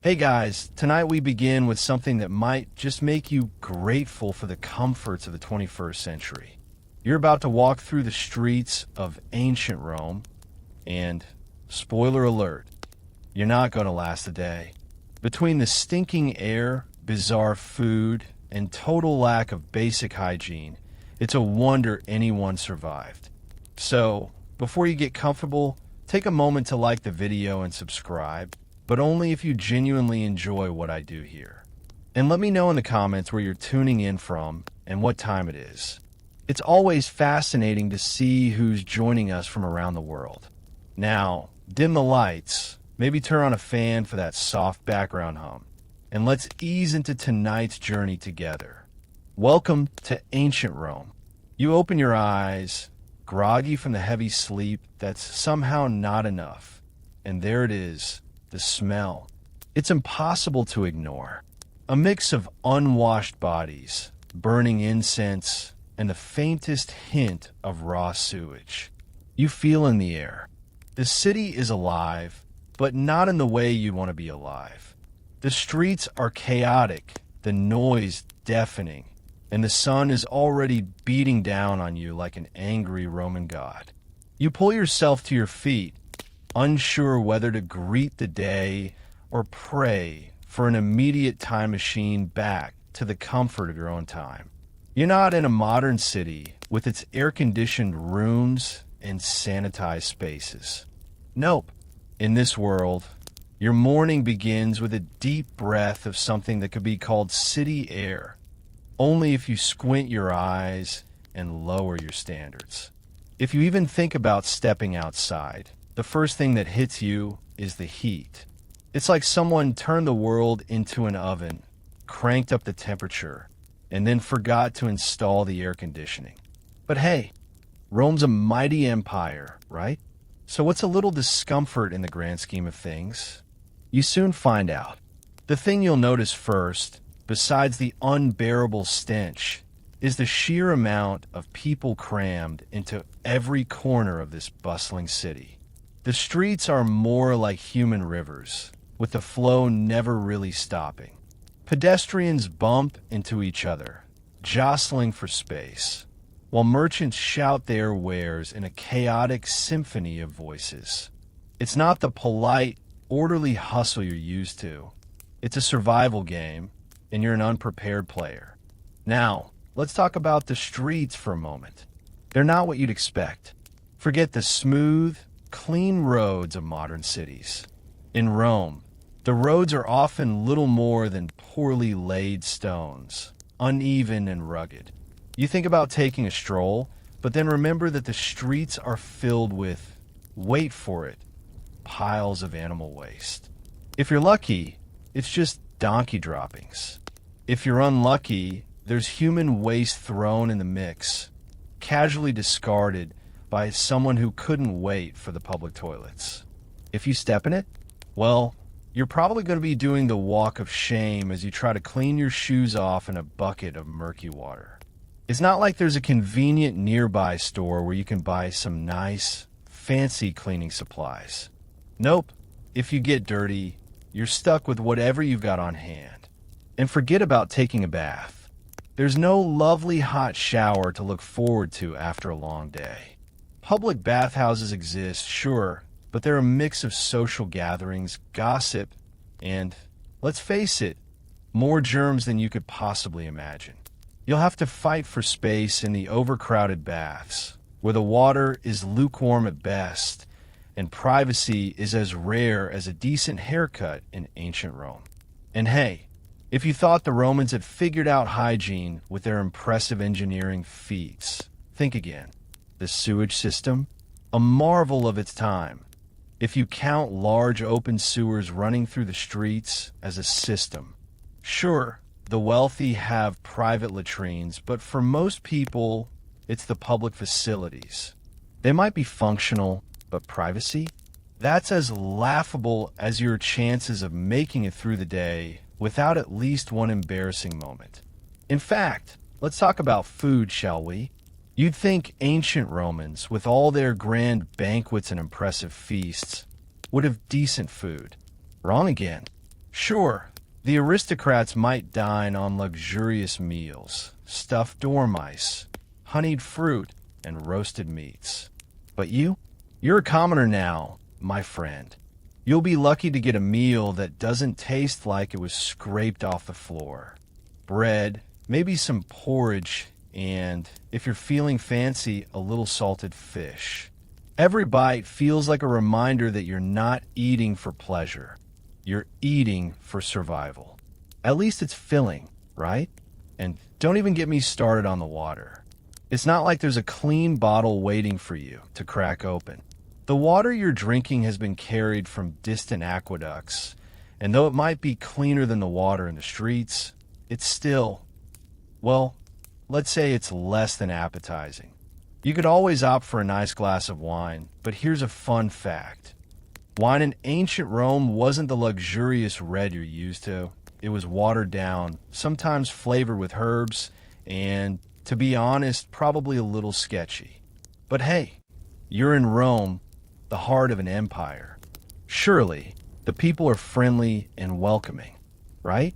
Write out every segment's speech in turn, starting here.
Hey guys, tonight we begin with something that might just make you grateful for the comforts of the 21st century. You're about to walk through the streets of ancient Rome, and spoiler alert, you're not going to last a day. Between the stinking air, bizarre food, and total lack of basic hygiene, it's a wonder anyone survived. So, before you get comfortable, take a moment to like the video and subscribe, but only if you genuinely enjoy what I do here. And let me know in the comments where you're tuning in from and what time it is. It's always fascinating to see who's joining us from around the world. Now, dim the lights, maybe turn on a fan for that soft background hum, and let's ease into tonight's journey together. Welcome to ancient Rome. You open your eyes, groggy from the heavy sleep that's somehow not enough, and there it is. The smell. It's impossible to ignore. A mix of unwashed bodies, burning incense, and the faintest hint of raw sewage. You feel in the air. The city is alive, but not in the way you'd want to be alive. The streets are chaotic, the noise deafening, and the sun is already beating down on you like an angry Roman god. You pull yourself to your feet, unsure whether to greet the day or pray for an immediate time machine back to the comfort of your own time. You're not in a modern city with its air-conditioned rooms and sanitized spaces. Nope. In this world, your morning begins with a deep breath of something that could be called city air, only if you squint your eyes and lower your standards. If you even think about stepping outside, the first thing that hits you is the heat. It's like someone turned the world into an oven, cranked up the temperature, and then forgot to install the air conditioning. But hey, Rome's a mighty empire, right? So what's a little discomfort in the grand scheme of things? You soon find out. The thing you'll notice first, besides the unbearable stench, is the sheer amount of people crammed into every corner of this bustling city. The streets are more like human rivers, with the flow never really stopping. Pedestrians bump into each other, jostling for space, while merchants shout their wares in a chaotic symphony of voices. It's not the polite, orderly hustle you're used to. It's a survival game, and you're an unprepared player. Now, let's talk about the streets for a moment. They're not what you'd expect. Forget the smooth, clean roads of modern cities. In Rome, the roads are often little more than poorly laid stones, uneven and rugged. You think about taking a stroll, but then remember that the streets are filled with, wait for it, piles of animal waste. If you're lucky, it's just donkey droppings. If you're unlucky, there's human waste thrown in the mix, casually discarded by someone who couldn't wait for the public toilets. If you step in it, well, you're probably going to be doing the walk of shame as you try to clean your shoes off in a bucket of murky water. It's not like there's a convenient nearby store where you can buy some nice, fancy cleaning supplies. Nope. If you get dirty, you're stuck with whatever you've got on hand. And forget about taking a bath. There's no lovely hot shower to look forward to after a long day. Public bathhouses exist, sure, but they're a mix of social gatherings, gossip, and, let's face it, more germs than you could possibly imagine. You'll have to fight for space in the overcrowded baths, where the water is lukewarm at best, and privacy is as rare as a decent haircut in ancient Rome. And hey, if you thought the Romans had figured out hygiene with their impressive engineering feats, think again. The sewage system, a marvel of its time. If you count large open sewers running through the streets as a system. Sure, the wealthy have private latrines, but for most people, it's the public facilities. They might be functional, but privacy? That's as laughable as your chances of making it through the day without at least one embarrassing moment. In fact, let's talk about food, shall we? You'd think ancient Romans, with all their grand banquets and impressive feasts, would have decent food. Wrong again. Sure, the aristocrats might dine on luxurious meals, stuffed dormice, honeyed fruit, and roasted meats. But you're a commoner now, my friend. You'll be lucky to get a meal that doesn't taste like it was scraped off the floor. Bread, maybe some porridge, and, if you're feeling fancy, a little salted fish. Every bite feels like a reminder that you're not eating for pleasure. You're eating for survival. At least it's filling, right? And don't even get me started on the water. It's not like there's a clean bottle waiting for you to crack open. The water you're drinking has been carried from distant aqueducts, and though it might be cleaner than the water in the streets, it's still, well, let's say it's less than appetizing. You could always opt for a nice glass of wine, but here's a fun fact. Wine in ancient Rome wasn't the luxurious red you're used to. It was watered down, sometimes flavored with herbs, and, to be honest, probably a little sketchy. But hey, you're in Rome, the heart of an empire. Surely, the people are friendly and welcoming, right?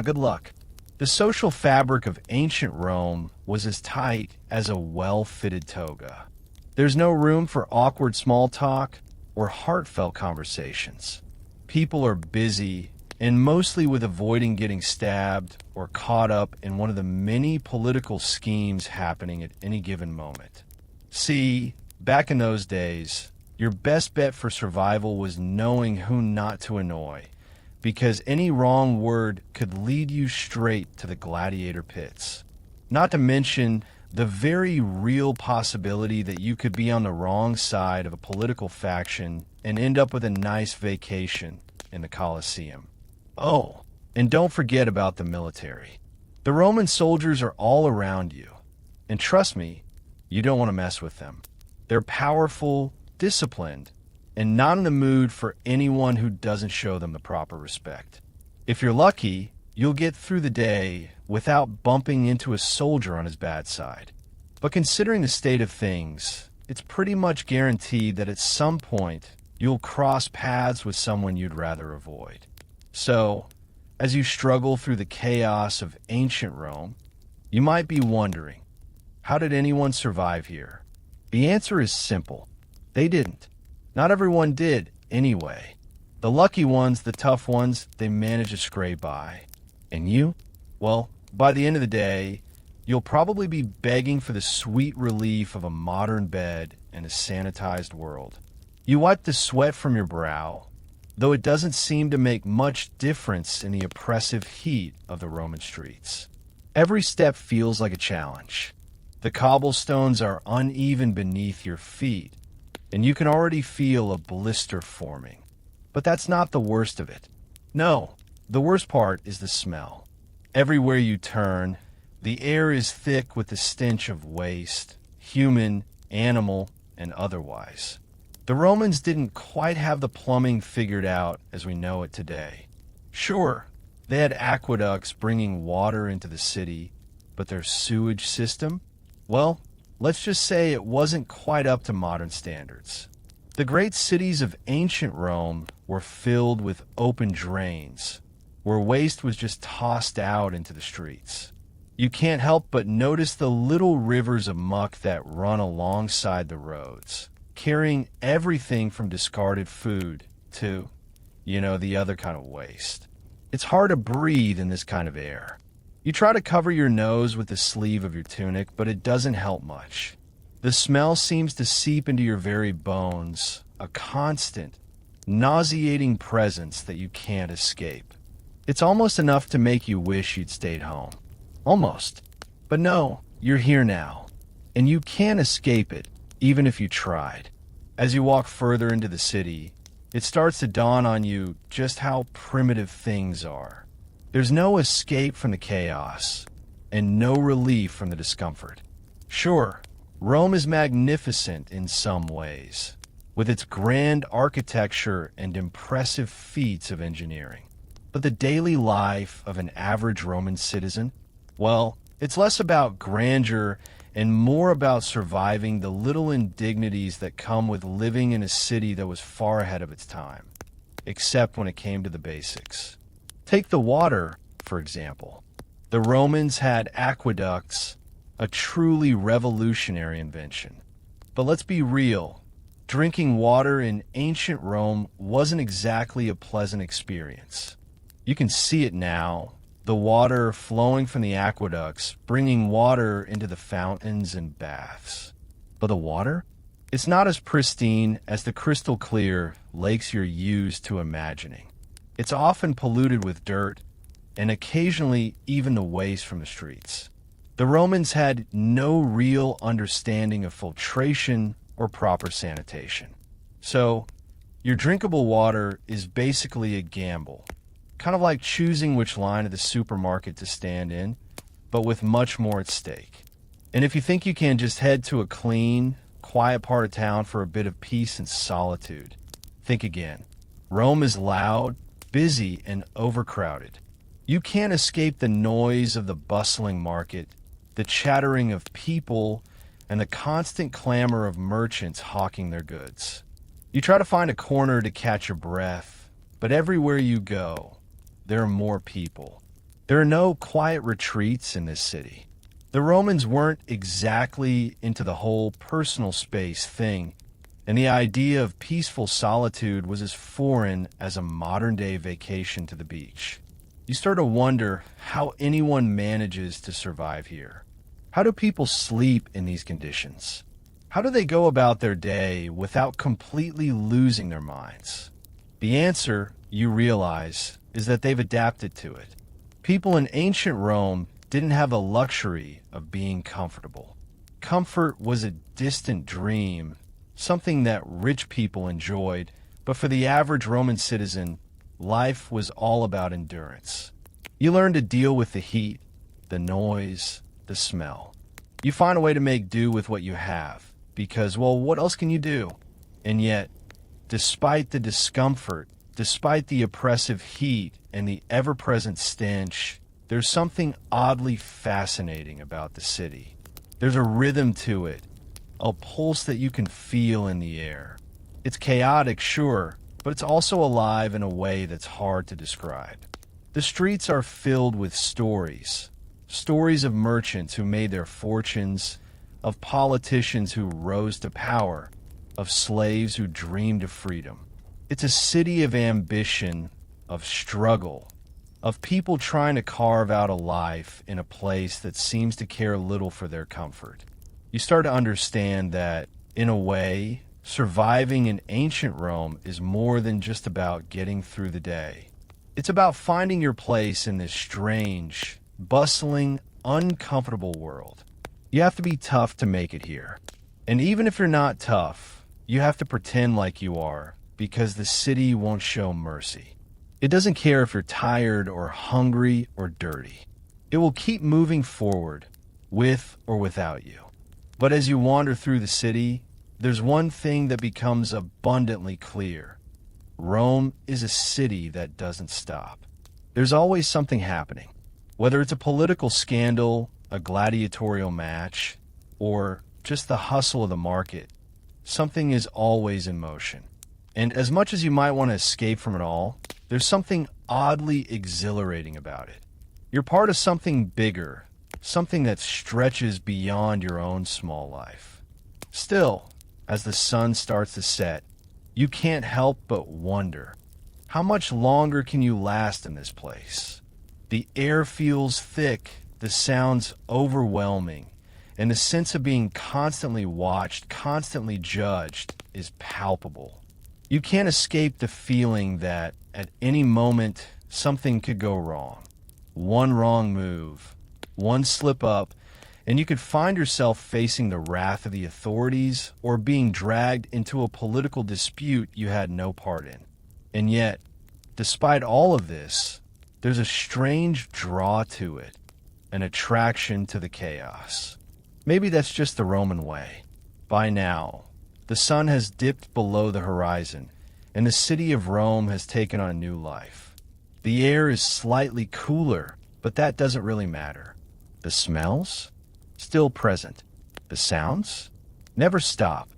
Good luck. The social fabric of ancient Rome was as tight as a well-fitted toga. There's no room for awkward small talk or heartfelt conversations. People are busy and mostly with avoiding getting stabbed or caught up in one of the many political schemes happening at any given moment. See, back in those days, your best bet for survival was knowing who not to annoy, because any wrong word could lead you straight to the gladiator pits. Not to mention the very real possibility that you could be on the wrong side of a political faction and end up with a nice vacation in the Colosseum. Oh, and don't forget about the military. The Roman soldiers are all around you, and trust me, you don't want to mess with them. They're powerful, disciplined, and not in the mood for anyone who doesn't show them the proper respect. If you're lucky, you'll get through the day without bumping into a soldier on his bad side. But considering the state of things, it's pretty much guaranteed that at some point you'll cross paths with someone you'd rather avoid. So, as you struggle through the chaos of ancient Rome, you might be wondering, how did anyone survive here? The answer is simple. They didn't. Not everyone did, anyway. The lucky ones, the tough ones, they managed to scrape by. And you? Well, by the end of the day, you'll probably be begging for the sweet relief of a modern bed and a sanitized world. You wipe the sweat from your brow, though it doesn't seem to make much difference in the oppressive heat of the Roman streets. Every step feels like a challenge. The cobblestones are uneven beneath your feet, and you can already feel a blister forming. But that's not the worst of it. No, the worst part is the smell. Everywhere you turn, the air is thick with the stench of waste, human, animal, and otherwise. The Romans didn't quite have the plumbing figured out as we know it today. Sure, they had aqueducts bringing water into the city, but their sewage system? Well, let's just say it wasn't quite up to modern standards. The great cities of ancient Rome were filled with open drains, where waste was just tossed out into the streets. You can't help but notice the little rivers of muck that run alongside the roads, carrying everything from discarded food to, the other kind of waste. It's hard to breathe in this kind of air. You try to cover your nose with the sleeve of your tunic, but it doesn't help much. The smell seems to seep into your very bones, a constant, nauseating presence that you can't escape. It's almost enough to make you wish you'd stayed home. Almost. But no, you're here now, and you can't escape it, even if you tried. As you walk further into the city, it starts to dawn on you just how primitive things are. There's no escape from the chaos, and no relief from the discomfort. Sure, Rome is magnificent in some ways, with its grand architecture and impressive feats of engineering. But the daily life of an average Roman citizen, well, it's less about grandeur and more about surviving the little indignities that come with living in a city that was far ahead of its time, except when it came to the basics. Take the water, for example. The Romans had aqueducts, a truly revolutionary invention. But let's be real. Drinking water in ancient Rome wasn't exactly a pleasant experience. You can see it now, the water flowing from the aqueducts, bringing water into the fountains and baths. But the water? It's not as pristine as the crystal clear lakes you're used to imagining. It's often polluted with dirt, and occasionally even the waste from the streets. The Romans had no real understanding of filtration or proper sanitation. So, your drinkable water is basically a gamble, kind of like choosing which line of the supermarket to stand in, but with much more at stake. And if you think you can just head to a clean, quiet part of town for a bit of peace and solitude, think again. Rome is loud, busy, and overcrowded. You can't escape the noise of the bustling market, the chattering of people, and the constant clamor of merchants hawking their goods. You try to find a corner to catch your breath, but everywhere you go, there are more people. There are no quiet retreats in this city. The Romans weren't exactly into the whole personal space thing, and the idea of peaceful solitude was as foreign as a modern-day vacation to the beach. You start to wonder how anyone manages to survive here. How do people sleep in these conditions? How do they go about their day without completely losing their minds? The answer, you realize, is that they've adapted to it. People in ancient Rome didn't have the luxury of being comfortable. Comfort was a distant dream, something that rich people enjoyed, but for the average Roman citizen, life was all about endurance. You learn to deal with the heat, the noise, the smell. You find a way to make do with what you have, because, well, what else can you do? And yet, despite the discomfort, despite the oppressive heat and the ever-present stench, there's something oddly fascinating about the city. There's a rhythm to it, a pulse that you can feel in the air. It's chaotic, sure, but it's also alive in a way that's hard to describe. The streets are filled with stories. Stories of merchants who made their fortunes, of politicians who rose to power, of slaves who dreamed of freedom. It's a city of ambition, of struggle, of people trying to carve out a life in a place that seems to care little for their comfort. You start to understand that, in a way, surviving in ancient Rome is more than just about getting through the day. It's about finding your place in this strange, bustling, uncomfortable world. You have to be tough to make it here. And even if you're not tough, you have to pretend like you are, because the city won't show mercy. It doesn't care if you're tired or hungry or dirty. It will keep moving forward, with or without you. But as you wander through the city, there's one thing that becomes abundantly clear. Rome is a city that doesn't stop. There's always something happening. Whether it's a political scandal, a gladiatorial match, or just the hustle of the market, something is always in motion. And as much as you might want to escape from it all, there's something oddly exhilarating about it. You're part of something bigger, something that stretches beyond your own small life. Still, as the sun starts to set, you can't help but wonder, how much longer can you last in this place? The air feels thick, the sounds overwhelming, and the sense of being constantly watched, constantly judged is palpable. You can't escape the feeling that at any moment something could go wrong. One wrong move, one slip up, and you could find yourself facing the wrath of the authorities or being dragged into a political dispute you had no part in. And yet, despite all of this, there's a strange draw to it, an attraction to the chaos. Maybe that's just the Roman way. By now, the sun has dipped below the horizon, and the city of Rome has taken on a new life. The air is slightly cooler, but that doesn't really matter. The smells? Still present. The sounds? Never stop.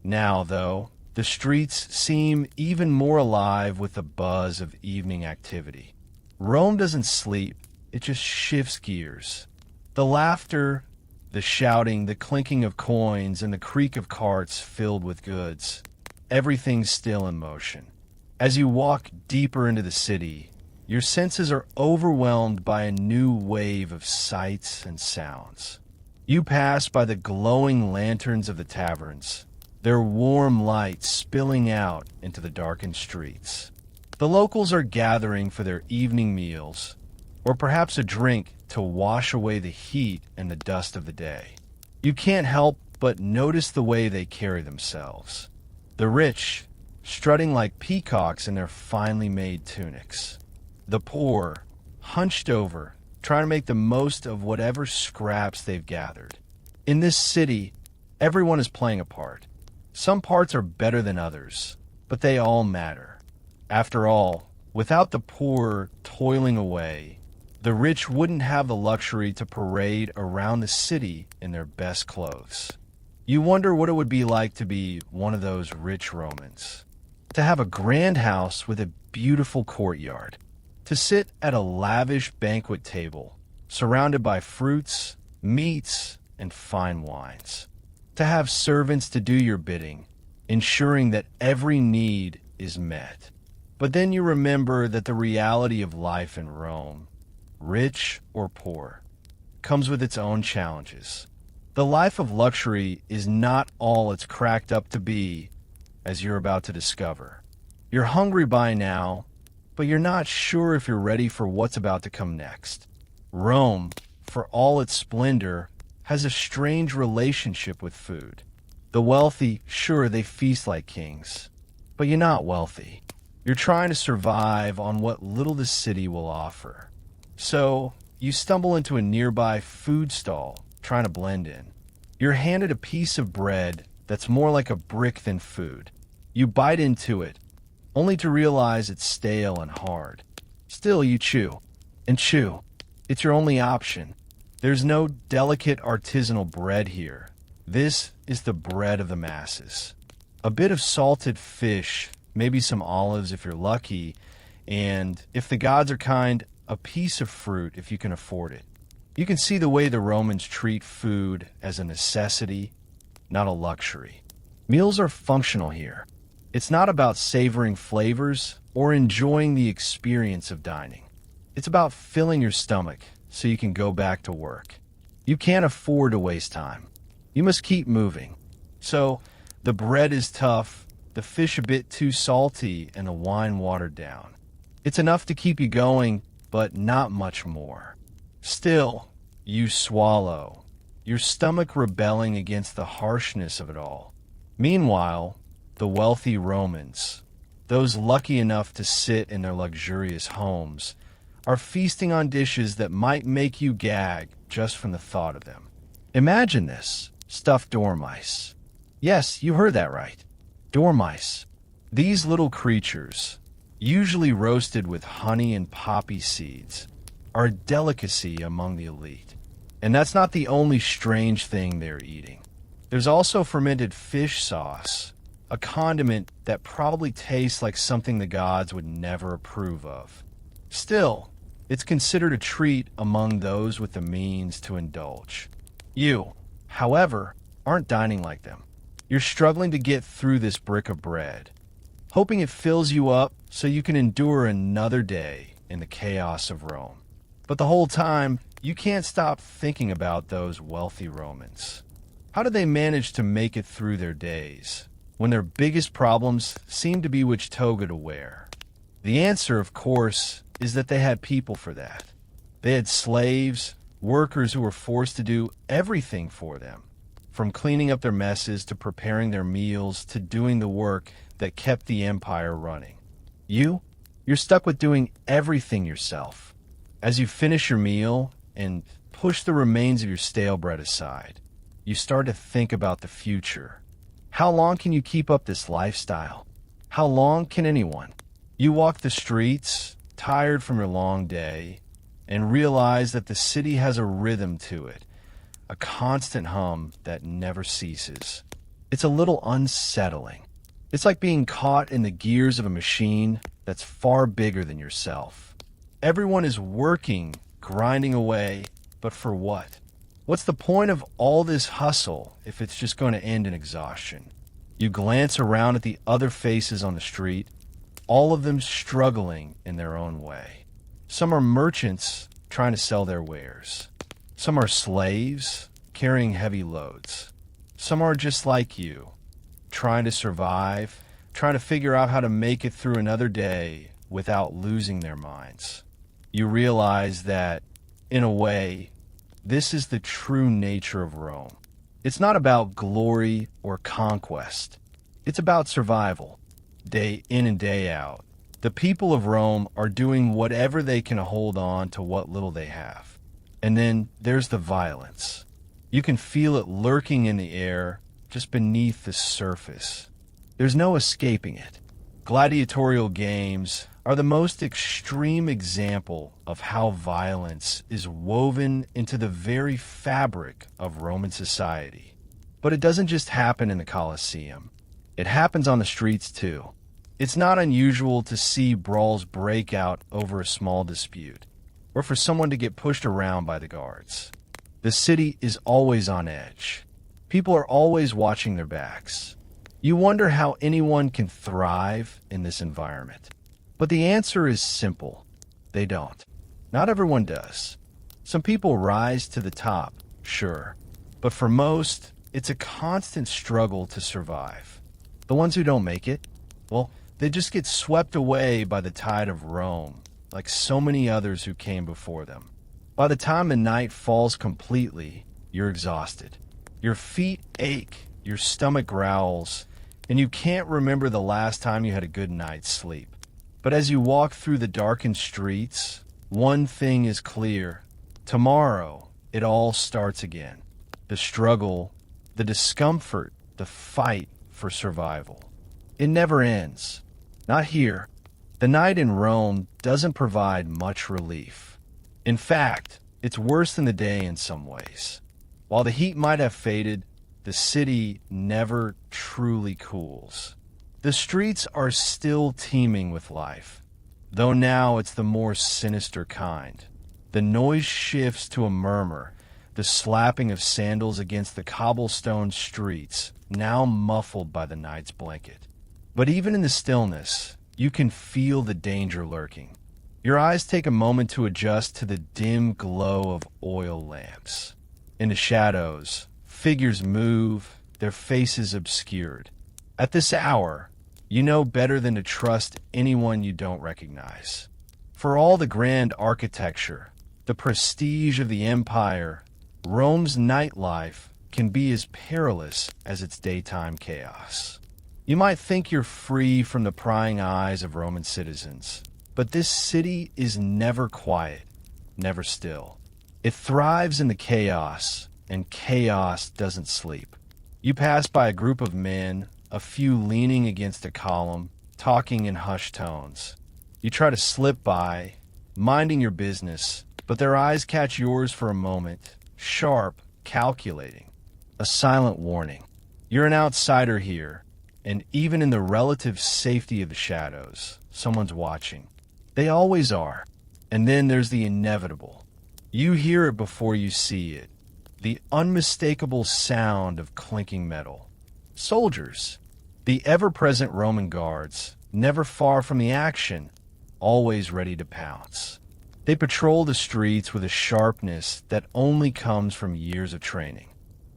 Now, though, the streets seem even more alive with the buzz of evening activity. Rome doesn't sleep, it just shifts gears. The laughter, the shouting, the clinking of coins, and the creak of carts filled with goods. Everything's still in motion. As you walk deeper into the city, your senses are overwhelmed by a new wave of sights and sounds. You pass by the glowing lanterns of the taverns, their warm light spilling out into the darkened streets. The locals are gathering for their evening meals, or perhaps a drink to wash away the heat and the dust of the day. You can't help but notice the way they carry themselves. The rich, strutting like peacocks in their finely made tunics. The poor, hunched over, trying to make the most of whatever scraps they've gathered. In this city, everyone is playing a part. Some parts are better than others, but they all matter. After all, without the poor toiling away, the rich wouldn't have the luxury to parade around the city in their best clothes. You wonder what it would be like to be one of those rich Romans. To have a grand house with a beautiful courtyard. To sit at a lavish banquet table, surrounded by fruits, meats, and fine wines. To have servants to do your bidding, ensuring that every need is met. But then you remember that the reality of life in Rome, rich or poor, comes with its own challenges. The life of luxury is not all it's cracked up to be, as you're about to discover. You're hungry by now, but you're not sure if you're ready for what's about to come next. Rome, for all its splendor, has a strange relationship with food. The wealthy, sure, they feast like kings, but you're not wealthy. You're trying to survive on what little the city will offer. So, you stumble into a nearby food stall, trying to blend in. You're handed a piece of bread that's more like a brick than food. You bite into it, only to realize it's stale and hard. Still, you chew and chew. It's your only option. There's no delicate artisanal bread here. This is the bread of the masses. A bit of salted fish, maybe some olives if you're lucky, and if the gods are kind, a piece of fruit if you can afford it. You can see the way the Romans treat food as a necessity, not a luxury. Meals are functional here. It's not about savoring flavors or enjoying the experience of dining. It's about filling your stomach so you can go back to work. You can't afford to waste time. You must keep moving. So, the bread is tough, the fish a bit too salty, and the wine watered down. It's enough to keep you going, but not much more. Still, you swallow, your stomach rebelling against the harshness of it all. Meanwhile, the wealthy Romans, those lucky enough to sit in their luxurious homes, are feasting on dishes that might make you gag just from the thought of them. Imagine this, stuffed dormice. Yes, you heard that right. Dormice. These little creatures, usually roasted with honey and poppy seeds, are a delicacy among the elite. And that's not the only strange thing they're eating. There's also fermented fish sauce, a condiment that probably tastes like something the gods would never approve of. Still, it's considered a treat among those with the means to indulge. You, however, aren't dining like them. You're struggling to get through this brick of bread, hoping it fills you up so you can endure another day in the chaos of Rome. But the whole time, you can't stop thinking about those wealthy Romans. How did they manage to make it through their days, when their biggest problems seemed to be which toga to wear? The answer, of course, is that they had people for that. They had slaves, workers who were forced to do everything for them, from cleaning up their messes to preparing their meals to doing the work that kept the empire running. You're stuck with doing everything yourself. As you finish your meal and push the remains of your stale bread aside, you start to think about the future. How long can you keep up this lifestyle? How long can anyone? You walk the streets, tired from your long day, and realize that the city has a rhythm to it, a constant hum that never ceases. It's a little unsettling. It's like being caught in the gears of a machine that's far bigger than yourself. Everyone is working, grinding away, but for what? What's the point of all this hustle if it's just going to end in exhaustion? You glance around at the other faces on the street, all of them struggling in their own way. Some are merchants trying to sell their wares. Some are slaves carrying heavy loads. Some are just like you, trying to survive, trying to figure out how to make it through another day without losing their minds. You realize that, in a way, this is the true nature of Rome. It's not about glory or conquest. It's about survival, day in and day out. The people of Rome are doing whatever they can hold on to what little they have. And then there's the violence. You can feel it lurking in the air, just beneath the surface. There's no escaping it. Gladiatorial games are the most extreme example of how violence is woven into the very fabric of Roman society. But it doesn't just happen in the Colosseum. It happens on the streets too. It's not unusual to see brawls break out over a small dispute, or for someone to get pushed around by the guards. The city is always on edge. People are always watching their backs. You wonder how anyone can thrive in this environment. But the answer is simple. They don't. Not everyone does. Some people rise to the top, sure. But for most, it's a constant struggle to survive. The ones who don't make it, well, they just get swept away by the tide of Rome, like so many others who came before them. By the time the night falls completely, you're exhausted. Your feet ache, your stomach growls, and you can't remember the last time you had a good night's sleep. But as you walk through the darkened streets, one thing is clear. Tomorrow, it all starts again. The struggle, the discomfort, the fight for survival. It never ends. Not here. The night in Rome doesn't provide much relief. In fact, it's worse than the day in some ways. While the heat might have faded, the city never truly cools. The streets are still teeming with life, though now it's the more sinister kind. The noise shifts to a murmur, the slapping of sandals against the cobblestone streets, now muffled by the night's blanket. But even in the stillness, you can feel the danger lurking. Your eyes take a moment to adjust to the dim glow of oil lamps. In the shadows, figures move, their faces obscured. At this hour, you know better than to trust anyone you don't recognize. For all the grand architecture, the prestige of the empire, Rome's nightlife can be as perilous as its daytime chaos. You might think you're free from the prying eyes of Roman citizens, but this city is never quiet, never still. It thrives in the chaos, and chaos doesn't sleep. You pass by a group of men, a few leaning against a column, talking in hushed tones. You try to slip by, minding your business, but their eyes catch yours for a moment, sharp, calculating. A silent warning. You're an outsider here, and even in the relative safety of the shadows, someone's watching. They always are. And then there's the inevitable. You hear it before you see it. The unmistakable sound of clinking metal. Soldiers. The ever-present Roman guards, never far from the action, always ready to pounce. They patrol the streets with a sharpness that only comes from years of training.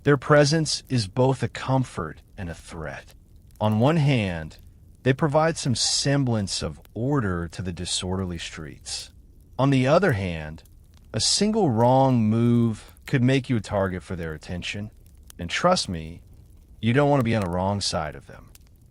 Their presence is both a comfort and a threat. On one hand, they provide some semblance of order to the disorderly streets. On the other hand, a single wrong move could make you a target for their attention. And trust me, you don't want to be on the wrong side of them.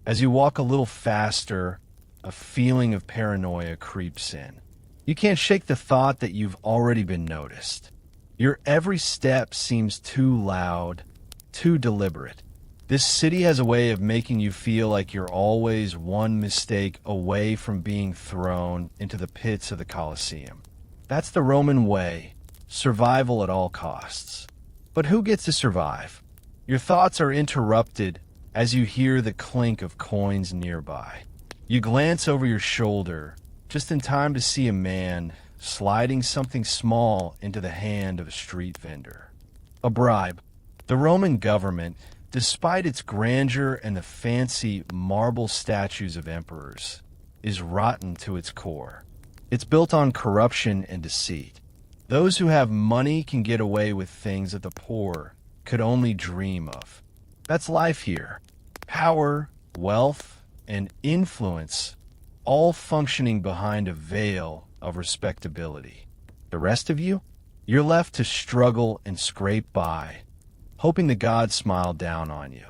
As you walk a little faster, a feeling of paranoia creeps in. You can't shake the thought that you've already been noticed. Your every step seems too loud, too deliberate. This city has a way of making you feel like you're always one mistake away from being thrown into the pits of the Colosseum. That's the Roman way, survival at all costs. But who gets to survive? Your thoughts are interrupted as you hear the clink of coins nearby. You glance over your shoulder, just in time to see a man, sliding something small into the hand of a street vendor. A bribe. The Roman government, despite its grandeur and the fancy marble statues of emperors, is rotten to its core. It's built on corruption and deceit. Those who have money can get away with things that the poor could only dream of. That's life here. Power, wealth, and influence all functioning behind a veil of respectability. The rest of you? You're left to struggle and scrape by, hoping the gods smile down on you.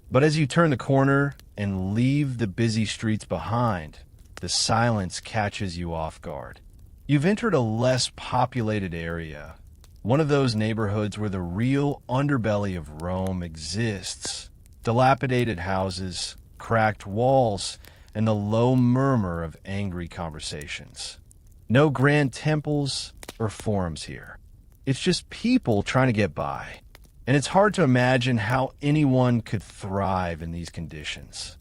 But as you turn the corner and leave the busy streets behind, the silence catches you off guard. You've entered a less populated area, one of those neighborhoods where the real underbelly of Rome exists. Dilapidated houses, cracked walls, and the low murmur of angry conversations. No grand temples or forums here. It's just people trying to get by. And it's hard to imagine how anyone could thrive in these conditions.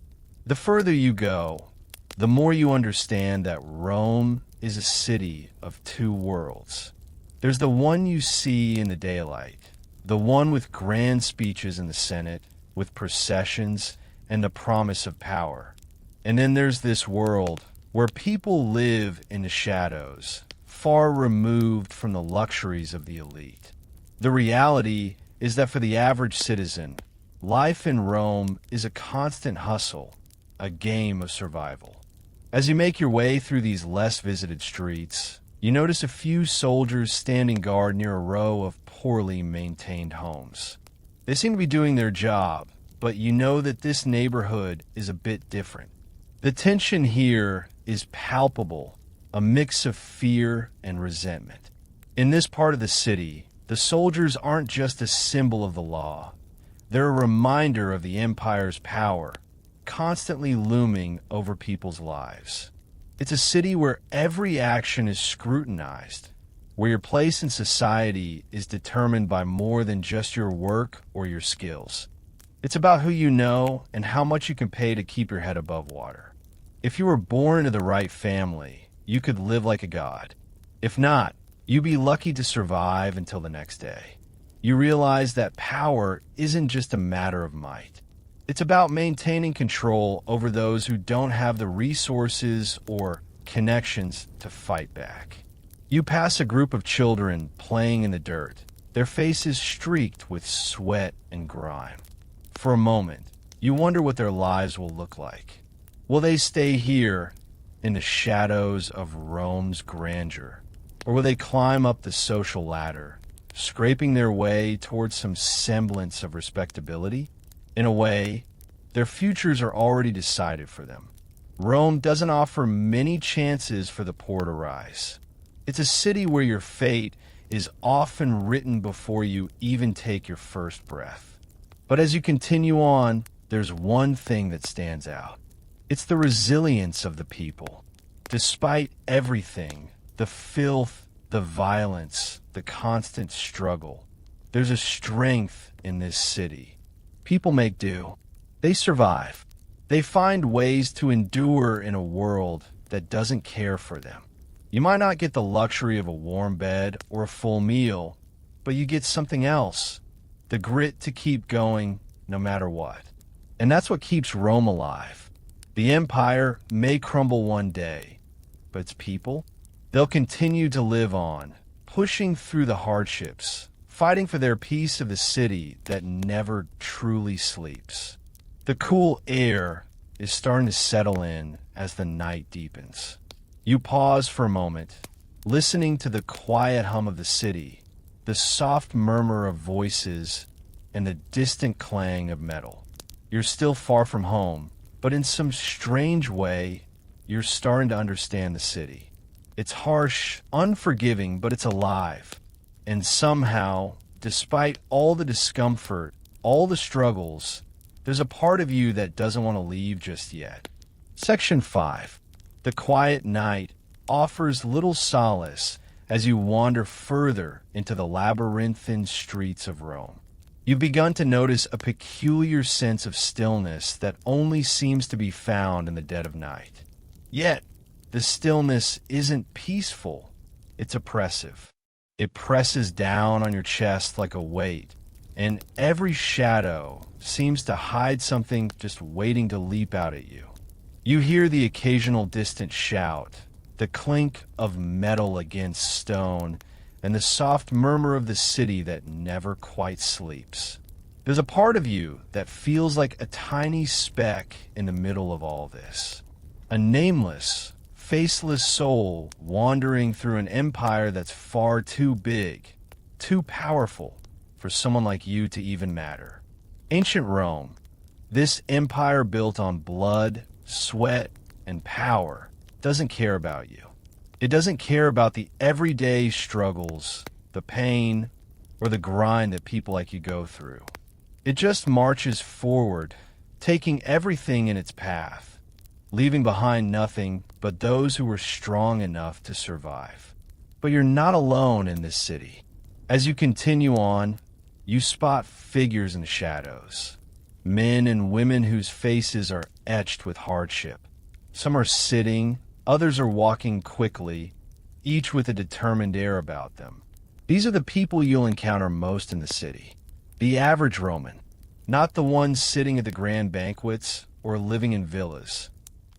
The further you go, the more you understand that Rome is a city of two worlds. There's the one you see in the daylight, the one with grand speeches in the Senate, with processions and the promise of power. And then there's this world where people live in the shadows, far removed from the luxuries of the elite. The reality is that for the average citizen, life in Rome is a constant hustle, a game of survival. As you make your way through these less visited streets, you notice a few soldiers standing guard near a row of poorly maintained homes. They seem to be doing their job, but you know that this neighborhood is a bit different. The tension here is palpable, a mix of fear and resentment. In this part of the city, the soldiers aren't just a symbol of the law. They're a reminder of the empire's power, constantly looming over people's lives. It's a city where every action is scrutinized, where your place in society is determined by more than just your work or your skills. It's about who you know and how much you can pay to keep your head above water. If you were born into the right family, you could live like a god. If not, you'd be lucky to survive until the next day. You realize that power isn't just a matter of might. It's about maintaining control over those who don't have the resources or connections to fight back. You pass a group of children playing in the dirt, their faces streaked with sweat and grime. For a moment, you wonder what their lives will look like. Will they stay here in the shadows of Rome's grandeur? Or will they climb up the social ladder, scraping their way towards some semblance of respectability? In a way, their futures are already decided for them. Rome doesn't offer many chances for the poor to rise. It's a city where your fate is often written before you even take your first breath. But as you continue on, there's one thing that stands out. It's the resilience of the people. Despite everything, the filth, the violence, the constant struggle, there's a strength in this city. People make do. They survive. They find ways to endure in a world that doesn't care for them. You might not get the luxury of a warm bed or a full meal, but you get something else, the grit to keep going no matter what. And that's what keeps Rome alive. The empire may crumble one day, but its people, they'll continue to live on, pushing through the hardships, fighting for their piece of the city that never truly sleeps. The cool air is starting to settle in as the night deepens. You pause for a moment, listening to the quiet hum of the city, the soft murmur of voices, and the distant clang of metal. You're still far from home, but in some strange way, you're starting to understand the city. It's harsh, unforgiving, but it's alive. And somehow, despite all the discomfort, all the struggles, there's a part of you that doesn't want to leave just yet. Section 5. The quiet night offers little solace as you wander further into the labyrinthine streets of Rome. You've begun to notice a peculiar sense of stillness that only seems to be found in the dead of night. Yet, the stillness isn't peaceful. it's oppressive. It presses down on your chest like a weight, and every shadow seems to hide something just waiting to leap out at you. You hear the occasional distant shout, the clink of metal against stone, and the soft murmur of the city that never quite sleeps. There's a part of you that feels like a tiny speck in the middle of all this. A nameless, faceless soul wandering through an empire that's far too big, too powerful for someone like you to even matter. Ancient Rome, this empire built on blood, sweat, and power, doesn't care about you. It doesn't care about the everyday struggles, the pain, or the grind that people like you go through. It just marches forward, taking everything in its path, leaving behind nothing but those who were strong enough to survive. But you're not alone in this city. As you continue on, you spot figures in the shadows. Men and women whose faces are etched with hardship. Some are sitting, others are walking quickly, each with a determined air about them. These are the people you'll encounter most in the city. The average Roman, not the ones sitting at the grand banquets or living in villas.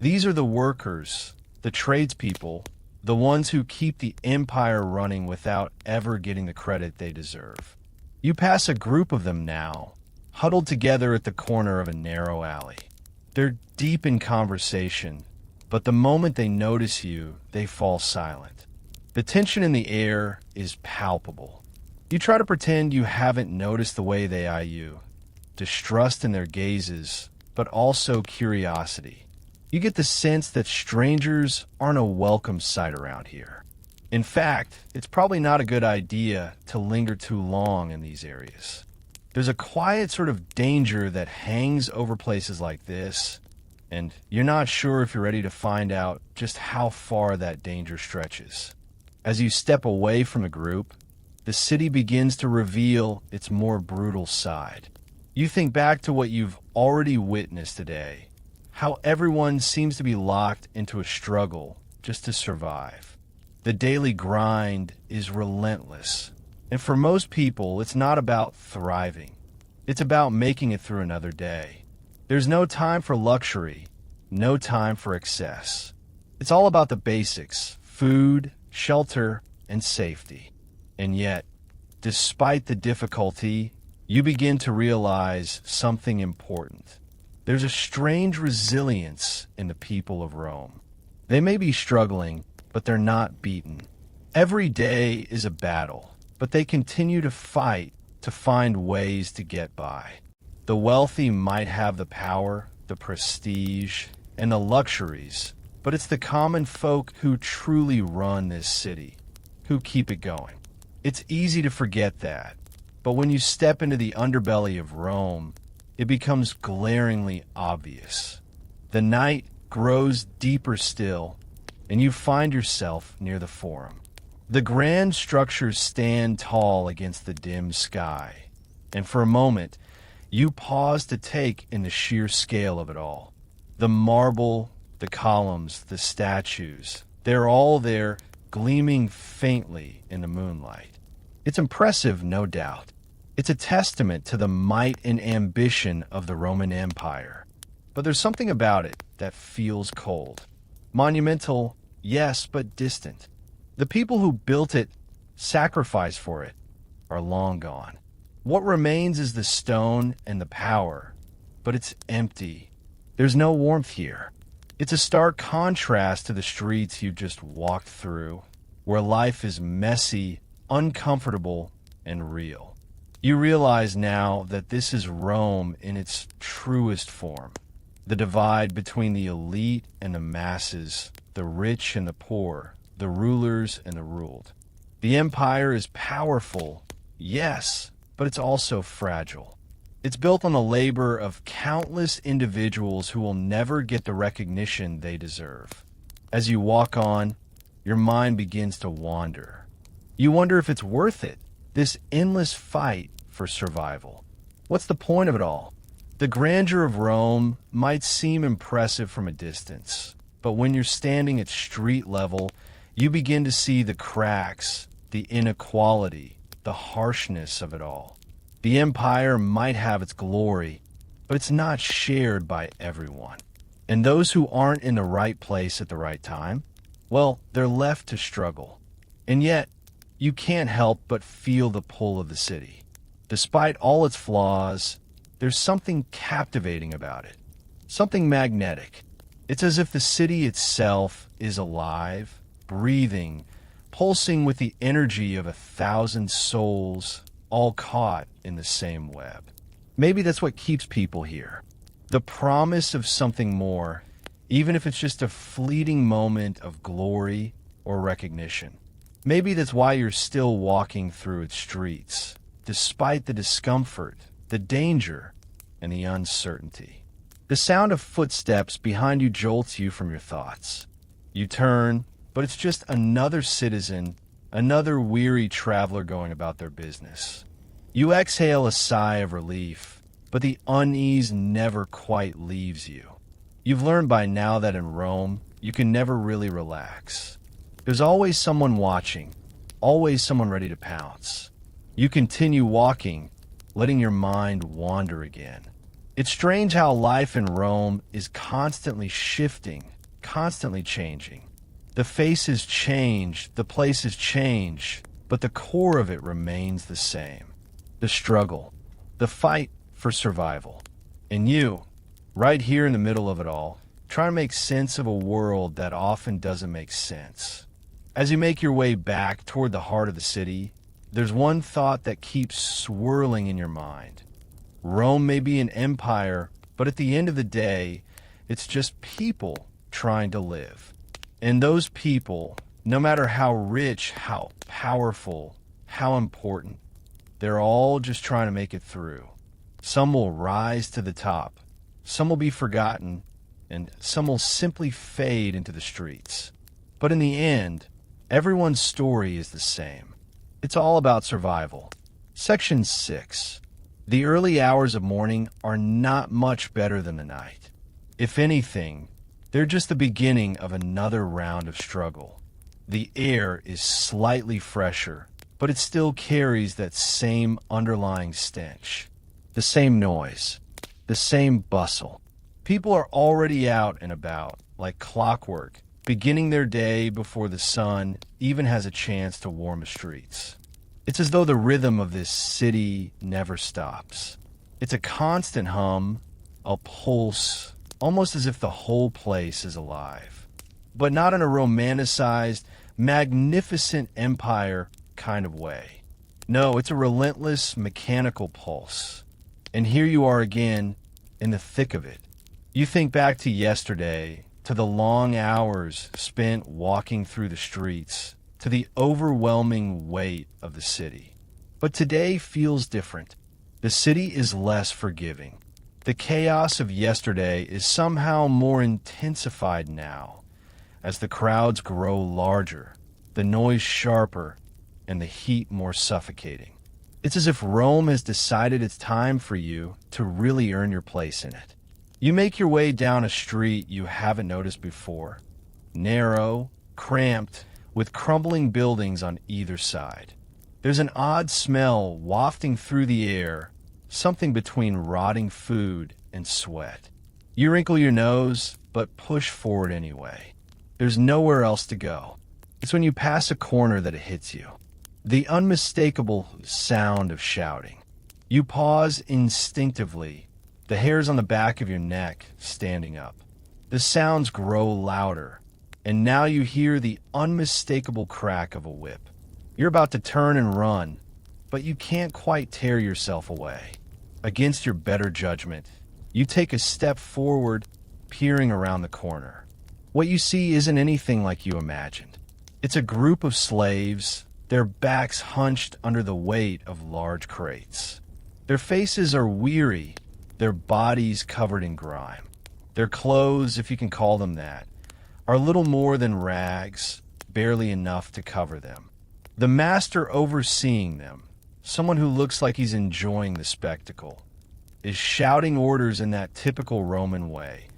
These are the workers, the tradespeople, the ones who keep the empire running without ever getting the credit they deserve. You pass a group of them now, huddled together at the corner of a narrow alley. They're deep in conversation, but the moment they notice you, they fall silent. The tension in the air is palpable. You try to pretend you haven't noticed the way they eye you, distrust in their gazes, but also curiosity. You get the sense that strangers aren't a welcome sight around here. In fact, it's probably not a good idea to linger too long in these areas. There's a quiet sort of danger that hangs over places like this, and you're not sure if you're ready to find out just how far that danger stretches. As you step away from the group, the city begins to reveal its more brutal side. You think back to what you've already witnessed today, how everyone seems to be locked into a struggle just to survive. The daily grind is relentless, and for most people, it's not about thriving. It's about making it through another day. There's no time for luxury, no time for excess. It's all about the basics: food, shelter, and safety. And yet, despite the difficulty, you begin to realize something important. There's a strange resilience in the people of Rome. They may be struggling, but they're not beaten. Every day is a battle, but they continue to fight to find ways to get by. The wealthy might have the power, the prestige, and the luxuries, but it's the common folk who truly run this city, who keep it going. It's easy to forget that, but when you step into the underbelly of Rome, it becomes glaringly obvious. The night grows deeper still, and you find yourself near the Forum. The grand structures stand tall against the dim sky, and for a moment, you pause to take in the sheer scale of it all. The marble, the columns, the statues, they're all there, gleaming faintly in the moonlight. It's impressive, no doubt. It's a testament to the might and ambition of the Roman Empire. But there's something about it that feels cold. Monumental, yes, but distant. The people who built it, sacrificed for it, are long gone. What remains is the stone and the power, but it's empty. There's no warmth here. It's a stark contrast to the streets you just walked through, where life is messy, uncomfortable, and real. You realize now that this is Rome in its truest form. The divide between the elite and the masses, the rich and the poor, the rulers and the ruled. The empire is powerful, yes, but it's also fragile. It's built on the labor of countless individuals who will never get the recognition they deserve. As you walk on, your mind begins to wander. You wonder if it's worth it, this endless fight for survival. What's the point of it all? The grandeur of Rome might seem impressive from a distance, but when you're standing at street level, You begin to see the cracks, the inequality, the harshness of it all. The empire might have its glory, but it's not shared by everyone. And those who aren't in the right place at the right time, well, they're left to struggle. And yet, you can't help but feel the pull of the city. Despite all its flaws, there's something captivating about it, something magnetic. It's as if the city itself is alive, breathing, pulsing with the energy of 1,000 souls, all caught in the same web. Maybe that's what keeps people here. The promise of something more, even if it's just a fleeting moment of glory or recognition. Maybe that's why you're still walking through its streets, despite the discomfort, the danger, and the uncertainty. The sound of footsteps behind you jolts you from your thoughts. You turn, but it's just another citizen, another weary traveler going about their business. You exhale a sigh of relief, but the unease never quite leaves you. You've learned by now that in Rome, you can never really relax. There's always someone watching, always someone ready to pounce. You continue walking, letting your mind wander again. It's strange how life in Rome is constantly shifting, constantly changing. The faces change, the places change, but the core of it remains the same. The struggle, the fight for survival. And you, right here in the middle of it all, trying to make sense of a world that often doesn't make sense. As you make your way back toward the heart of the city, there's one thought that keeps swirling in your mind. Rome may be an empire, but at the end of the day, it's just people trying to live. And those people, no matter how rich, how powerful, how important, they're all just trying to make it through. Some will rise to the top, some will be forgotten, and some will simply fade into the streets. But in the end, everyone's story is the same. It's all about survival. Section 6. The early hours of morning are not much better than the night. If anything, they're just the beginning of another round of struggle. The air is slightly fresher, but it still carries that same underlying stench. The same noise. The same bustle. People are already out and about, like clockwork, beginning their day before the sun even has a chance to warm the streets. It's as though the rhythm of this city never stops. It's a constant hum, a pulse, almost as if the whole place is alive. But not in a romanticized, magnificent empire kind of way. No, it's a relentless, mechanical pulse. And here you are again, in the thick of it. You think back to yesterday, to the long hours spent walking through the streets, to the overwhelming weight of the city. But today feels different. The city is less forgiving. The chaos of yesterday is somehow more intensified now, as the crowds grow larger, the noise sharper, and the heat more suffocating. It's as if Rome has decided it's time for you to really earn your place in it. You make your way down a street you haven't noticed before. Narrow, cramped, with crumbling buildings on either side. There's an odd smell wafting through the air, something between rotting food and sweat. You wrinkle your nose, but push forward anyway. There's nowhere else to go. It's when you pass a corner that it hits you. The unmistakable sound of shouting. You pause instinctively, the hairs on the back of your neck standing up. The sounds grow louder, and now you hear the unmistakable crack of a whip. You're about to turn and run, but you can't quite tear yourself away. Against your better judgment, you take a step forward, peering around the corner. What you see isn't anything like you imagined. It's a group of slaves, their backs hunched under the weight of large crates. Their faces are weary, their bodies covered in grime. Their clothes, if you can call them that, are little more than rags, barely enough to cover them. The master overseeing them, someone who looks like he's enjoying the spectacle, is shouting orders in that typical Roman way,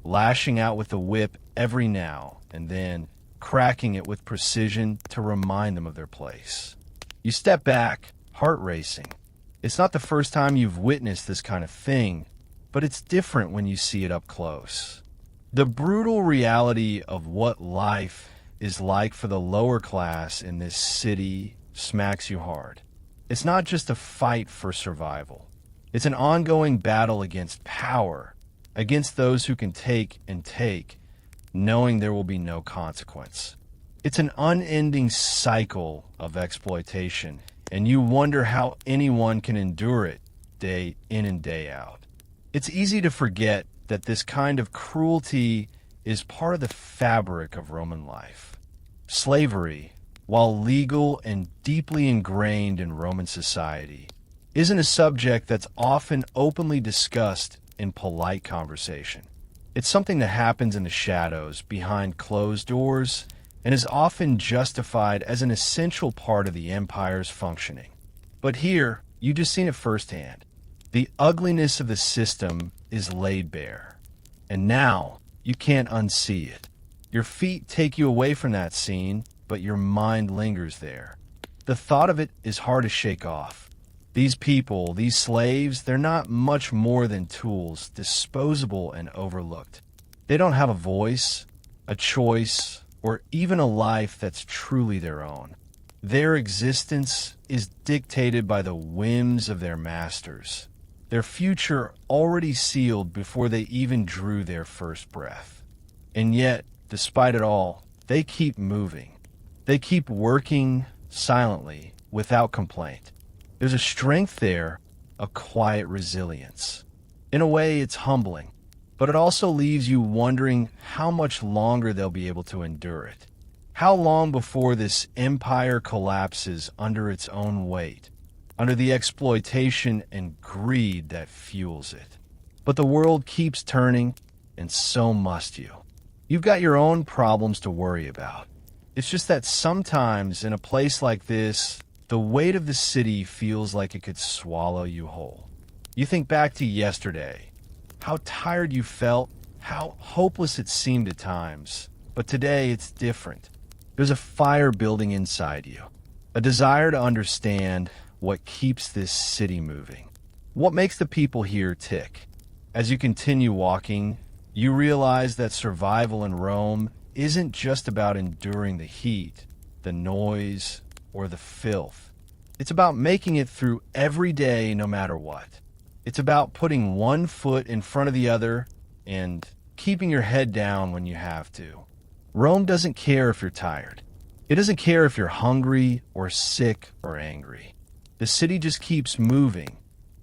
lashing out with the whip every now and then, cracking it with precision to remind them of their place. You step back, heart racing. It's not the first time you've witnessed this kind of thing, but it's different when you see it up close. The brutal reality of what life is like for the lower class in this city smacks you hard. It's not just a fight for survival. It's an ongoing battle against power, against those who can take and take, knowing there will be no consequence. It's an unending cycle of exploitation, and you wonder how anyone can endure it day in and day out. It's easy to forget that this kind of cruelty is part of the fabric of Roman life. Slavery, while legal and deeply ingrained in Roman society, isn't a subject that's often openly discussed in polite conversation. It's something that happens in the shadows, behind closed doors, and is often justified as an essential part of the empire's functioning. But here, you just seen it firsthand. The ugliness of the system is laid bare. And now, you can't unsee it. Your feet take you away from that scene, but your mind lingers there. The thought of it is hard to shake off. These people, these slaves, they're not much more than tools, disposable and overlooked. They don't have a voice, a choice, or even a life that's truly their own. Their existence is dictated by the whims of their masters, their future already sealed before they even drew their first breath. And yet, despite it all, they keep moving. They keep working silently, without complaint. There's a strength there, a quiet resilience. In a way, it's humbling, but it also leaves you wondering how much longer they'll be able to endure it. How long before this empire collapses under its own weight, under the exploitation and greed that fuels it. But the world keeps turning, and so must you. You've got your own problems to worry about. It's just that sometimes in a place like this, the weight of the city feels like it could swallow you whole. You think back to yesterday, how tired you felt, how hopeless it seemed at times. But today it's different. There's a fire building inside you, a desire to understand what keeps this city moving, what makes the people here tick. As you continue walking, you realize that survival in Rome isn't just about enduring the heat, the noise, or the filth. It's about making it through every day no matter what. It's about putting one foot in front of the other and keeping your head down when you have to. Rome doesn't care if you're tired. It doesn't care if you're hungry or sick or angry. The city just keeps moving,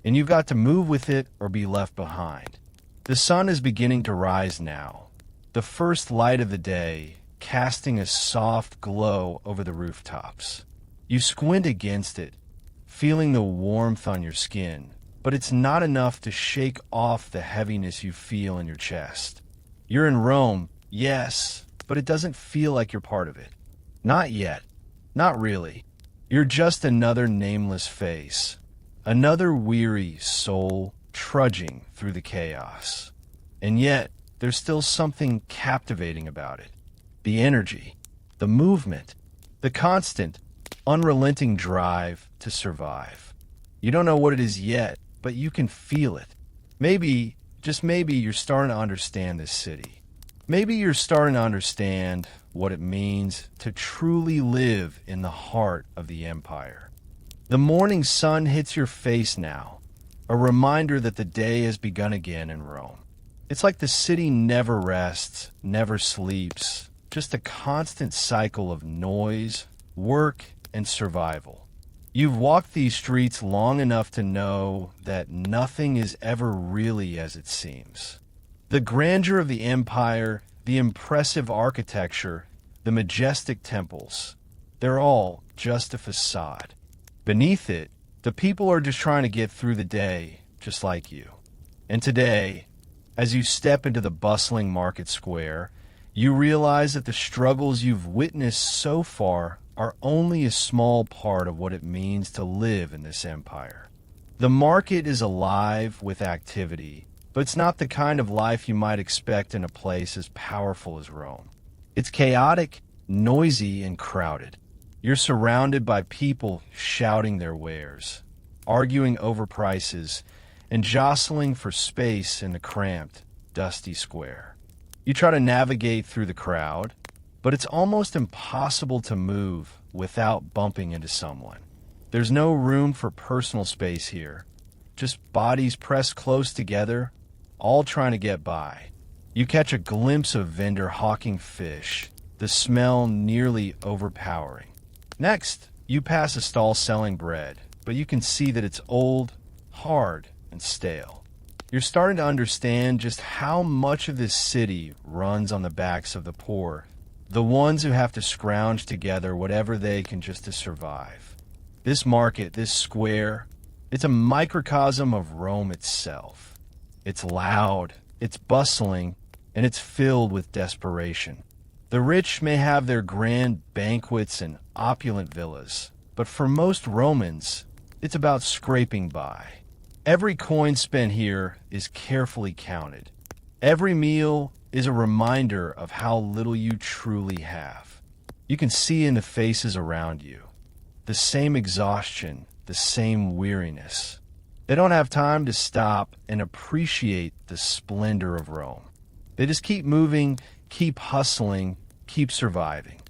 and you've got to move with it or be left behind. The sun is beginning to rise now, the first light of the day casting a soft glow over the rooftops. You squint against it, feeling the warmth on your skin, but it's not enough to shake off the heaviness you feel in your chest. You're in Rome, yes, but it doesn't feel like you're part of it. Not yet. Not really. You're just another nameless face, another weary soul trudging through the chaos. And yet, there's still something captivating about it. The energy, the movement, the constant, unrelenting drive to survive. You don't know what it is yet, but you can feel it. Maybe, just maybe, you're starting to understand this city. Maybe you're starting to understand what it means to truly live in the heart of the empire. The morning sun hits your face now, a reminder that the day has begun again in Rome. It's like the city never rests, never sleeps, just a constant cycle of noise, work, and survival. You've walked these streets long enough to know that nothing is ever really as it seems. The grandeur of the empire, the impressive architecture, the majestic temples, they're all just a facade. Beneath it, the people are just trying to get through the day, just like you. And today, as you step into the bustling market square, you realize that the struggles you've witnessed so far are only a small part of what it means to live in this empire. The market is alive with activity, but it's not the kind of life you might expect in a place as powerful as Rome. It's chaotic, noisy and crowded. You're surrounded by people shouting their wares, arguing over prices, and jostling for space in the cramped, dusty square. You try to navigate through the crowd, but it's almost impossible to move without bumping into someone. There's no room for personal space here, just bodies pressed close together, all trying to get by. You catch a glimpse of vendor hawking fish, the smell nearly overpowering. Next, you pass a stall selling bread, but you can see that it's old, hard, and stale. You're starting to understand just how much of this city runs on the backs of the poor, the ones who have to scrounge together whatever they can just to survive. This market, this square, it's a microcosm of Rome itself. It's loud, it's bustling, and it's filled with desperation. The rich may have their grand banquets and opulent villas, but for most Romans, it's about scraping by. Every coin spent here is carefully counted. Every meal is a reminder of how little you truly have. You can see in the faces around you the same exhaustion, the same weariness. They don't have time to stop and appreciate the splendor of Rome. They just keep moving, keep hustling, keep surviving.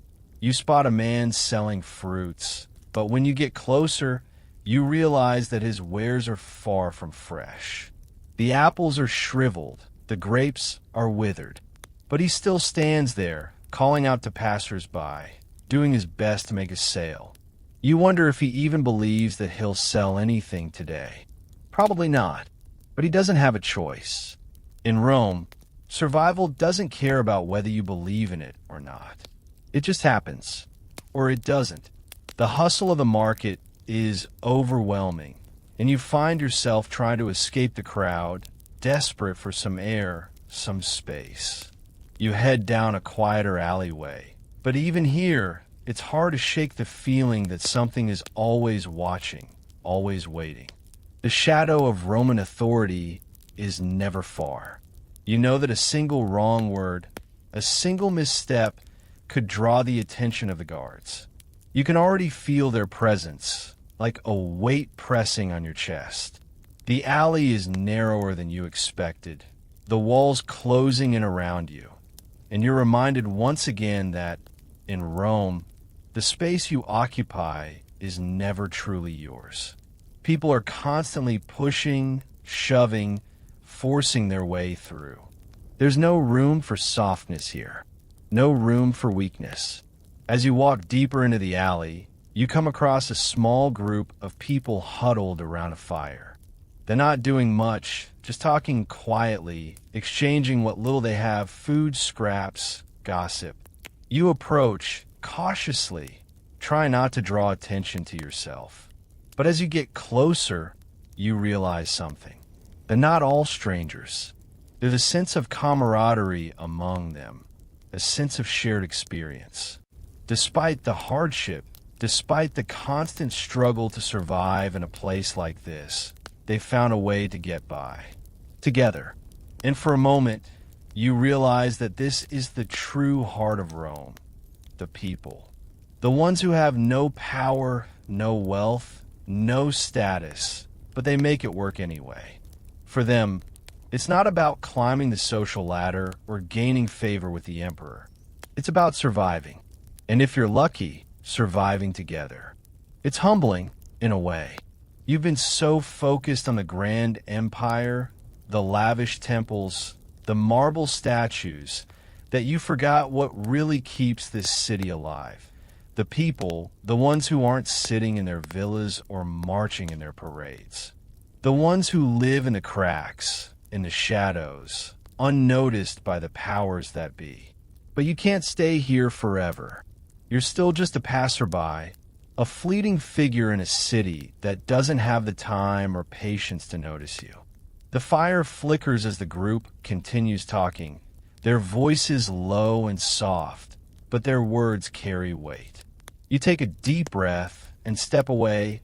You spot a man selling fruits, but when you get closer, you realize that his wares are far from fresh. The apples are shriveled, the grapes are withered, but he still stands there, calling out to passers-by, doing his best to make a sale. You wonder if he even believes that he'll sell anything today. Probably not, but he doesn't have a choice. In Rome, survival doesn't care about whether you believe in it or not. It just happens, or it doesn't. The hustle of the market is overwhelming, and you find yourself trying to escape the crowd, desperate for some air, some space. You head down a quieter alleyway, but even here, it's hard to shake the feeling that something is always watching, always waiting. The shadow of Roman authority is never far. You know that a single wrong word, a single misstep, could draw the attention of the guards. You can already feel their presence, like a weight pressing on your chest. The alley is narrower than you expected, the walls closing in around you, and you're reminded once again that, in Rome, the space you occupy is never truly yours. People are constantly pushing, shoving, forcing their way through. There's no room for softness here, no room for weakness. As you walk deeper into the alley, you come across a small group of people huddled around a fire. They're not doing much, just talking quietly, exchanging what little they have, food scraps, gossip. You approach cautiously, try not to draw attention to yourself. But as you get closer, you realize something. They're not all strangers. There's a sense of camaraderie among them, a sense of shared experience. Despite the hardship, despite the constant struggle to survive in a place like this, they found a way to get by, together. And for a moment, you realize that this is the true heart of Rome, the people. The ones who have no power, no wealth, no status, but they make it work anyway. For them, it's not about climbing the social ladder or gaining favor with the emperor. It's about surviving. And if you're lucky, surviving together. It's humbling, in a way. You've been so focused on the grand empire, the lavish temples, the marble statues, that you forgot what really keeps this city alive. The people, the ones who aren't sitting in their villas or marching in their parades. The ones who live in the cracks, in the shadows, unnoticed by the powers that be. But you can't stay here forever. You're still just a passerby, a fleeting figure in a city that doesn't have the time or patience to notice you. The fire flickers as the group continues talking, their voices low and soft, but their words carry weight. You take a deep breath and step away,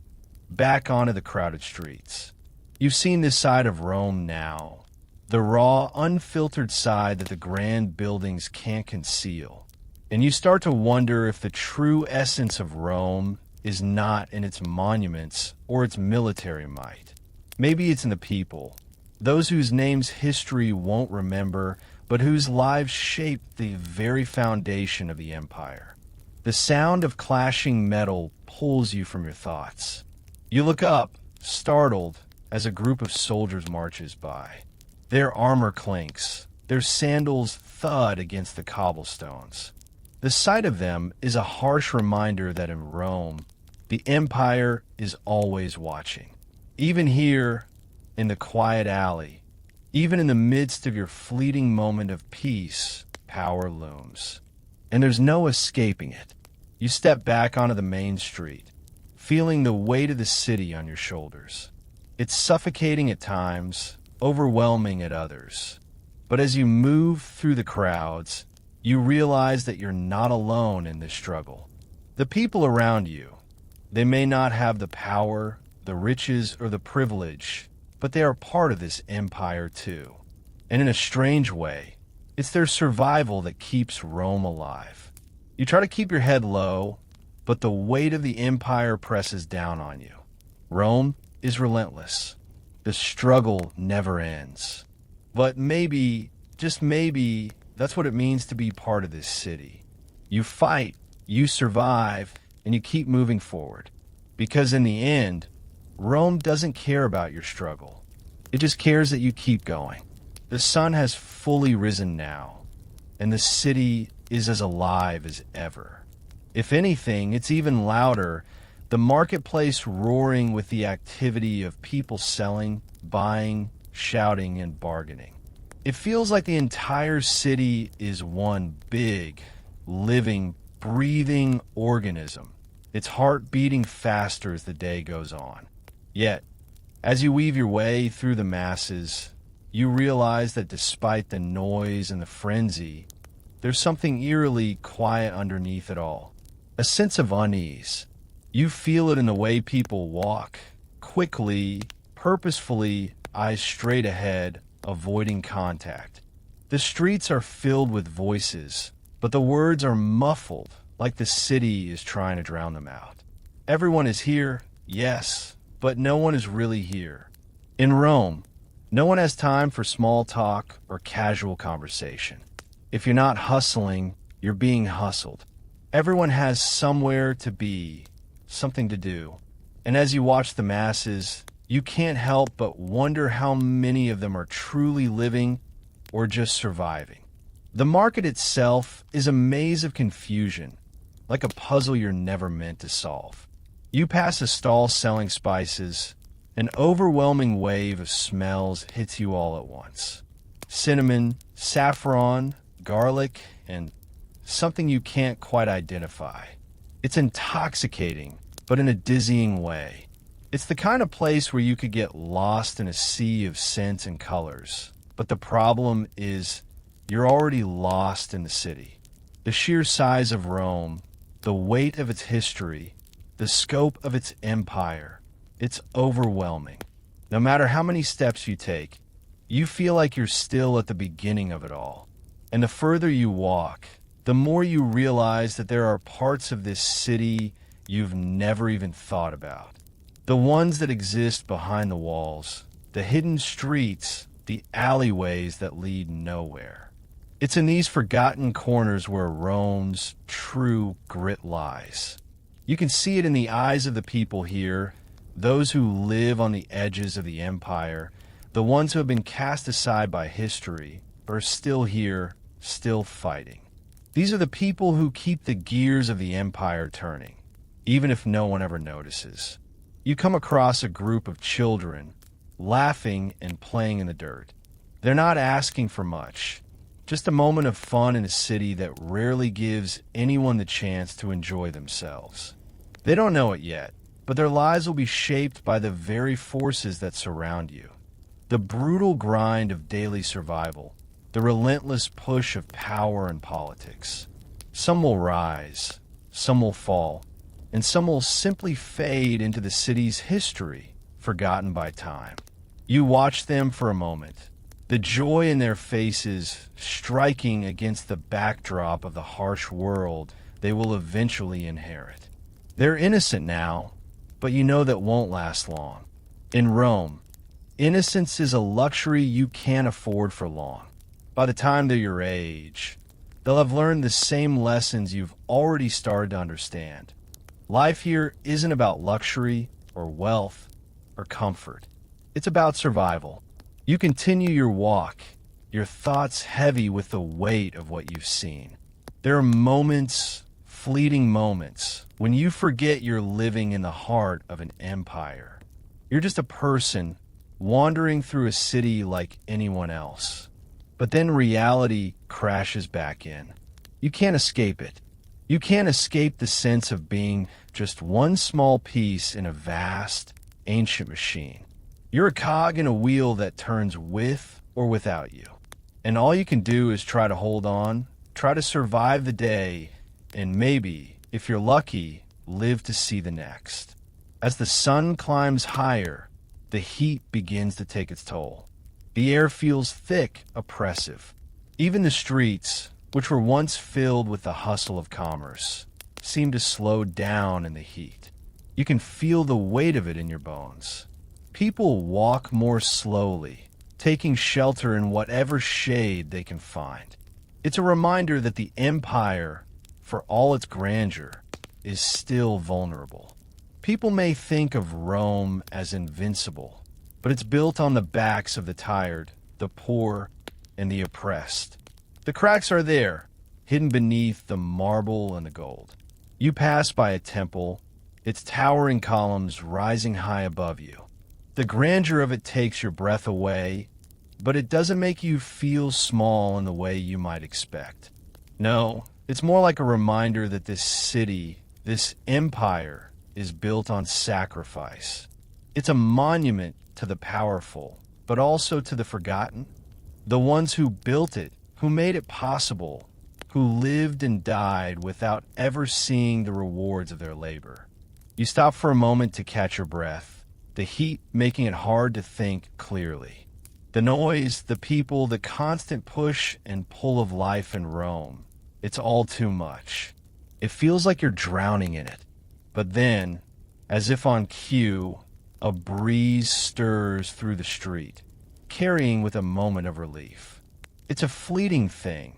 back onto the crowded streets. You've seen this side of Rome now, the raw, unfiltered side that the grand buildings can't conceal. And you start to wonder if the true essence of Rome is not in its monuments or its military might. Maybe it's in the people, those whose names history won't remember, but whose lives shaped the very foundation of the empire. The sound of clashing metal pulls you from your thoughts. You look up, startled, as a group of soldiers marches by. Their armor clinks, their sandals thud against the cobblestones. The sight of them is a harsh reminder that in Rome, the empire is always watching. Even here, in the quiet alley, even in the midst of your fleeting moment of peace, power looms. And there's no escaping it. You step back onto the main street, feeling the weight of the city on your shoulders. It's suffocating at times, overwhelming at others. But as you move through the crowds, you realize that you're not alone in this struggle. The people around you, they may not have the power, the riches, or the privilege, but they are part of this empire too. And in a strange way, it's their survival that keeps Rome alive. You try to keep your head low, but the weight of the empire presses down on you. Rome is relentless. The struggle never ends. But maybe, just maybe, that's what it means to be part of this city. You fight, you survive, and you keep moving forward. Because in the end, Rome doesn't care about your struggle. It just cares that you keep going. The sun has fully risen now, and the city is as alive as ever. If anything, it's even louder, the marketplace roaring with the activity of people selling, buying, shouting, and bargaining. It feels like the entire city is one big, living, breathing organism, its heart beating faster as the day goes on. Yet, as you weave your way through the masses, you realize that despite the noise and the frenzy, there's something eerily quiet underneath it all. A sense of unease. You feel it in the way people walk, quickly, purposefully, eyes straight ahead, avoiding contact. The streets are filled with voices, but the words are muffled, like the city is trying to drown them out. Everyone is here, yes, but no one is really here. In Rome, no one has time for small talk or casual conversation. If you're not hustling, you're being hustled. Everyone has somewhere to be, something to do. And as you watch the masses, you can't help but wonder how many of them are truly living or just surviving. The market itself is a maze of confusion, like a puzzle you're never meant to solve. You pass a stall selling spices, an overwhelming wave of smells hits you all at once. Cinnamon, saffron, garlic, and something you can't quite identify. It's intoxicating, but in a dizzying way. It's the kind of place where you could get lost in a sea of scents and colors. But the problem is, you're already lost in the city. The sheer size of Rome, the weight of its history, the scope of its empire, it's overwhelming. No matter how many steps you take, you feel like you're still at the beginning of it all. And the further you walk, the more you realize that there are parts of this city you've never even thought about. The ones that exist behind the walls, the hidden streets, the alleyways that lead nowhere. It's in these forgotten corners where Rome's true grit lies. You can see it in the eyes of the people here, those who live on the edges of the empire, the ones who have been cast aside by history, but are still here, still fighting. These are the people who keep the gears of the empire turning, even if no one ever notices. You come across a group of children, laughing and playing in the dirt. They're not asking for much, just a moment of fun in a city that rarely gives anyone the chance to enjoy themselves. They don't know it yet, but their lives will be shaped by the very forces that surround you. The brutal grind of daily survival, the relentless push of power and politics. Some will rise, some will fall, and some will simply fade into the city's history, forgotten by time. You watch them for a moment, the joy in their faces striking against the backdrop of the harsh world they will eventually inherit. They're innocent now, but you know that won't last long. In Rome, innocence is a luxury you can't afford for long. By the time they're your age, they'll have learned the same lessons you've already started to understand. Life here isn't about luxury or wealth or comfort. It's about survival. You continue your walk, your thoughts heavy with the weight of what you've seen. There are moments, fleeting moments, when you forget you're living in the heart of an empire. You're just a person wandering through a city like anyone else. But then reality crashes back in. You can't escape it. You can't escape the sense of being just one small piece in a vast, ancient machine. You're a cog in a wheel that turns with or without you. And all you can do is try to hold on, try to survive the day, and maybe, if you're lucky, live to see the next. As the sun climbs higher, the heat begins to take its toll. The air feels thick, oppressive. Even the streets, which were once filled with the hustle of commerce, seem to slow down in the heat. You can feel the weight of it in your bones. People walk more slowly, taking shelter in whatever shade they can find. It's a reminder that the empire, for all its grandeur, is still vulnerable. People may think of Rome as invincible, but it's built on the backs of the tired, the poor, and the oppressed. The cracks are there, hidden beneath the marble and the gold. You pass by a temple, its towering columns rising high above you. The grandeur of it takes your breath away, but it doesn't make you feel small in the way you might expect. No, it's more like a reminder that this city, this empire, is built on sacrifice. It's a monument to the powerful, but also to the forgotten. The ones who built it, who made it possible, who lived and died without ever seeing the rewards of their labor. You stop for a moment to catch your breath, the heat making it hard to think clearly. The noise, the people, the constant push and pull of life in Rome. It's all too much. It feels like you're drowning in it. But then, as if on cue, a breeze stirs through the street, carrying with a moment of relief. It's a fleeting thing,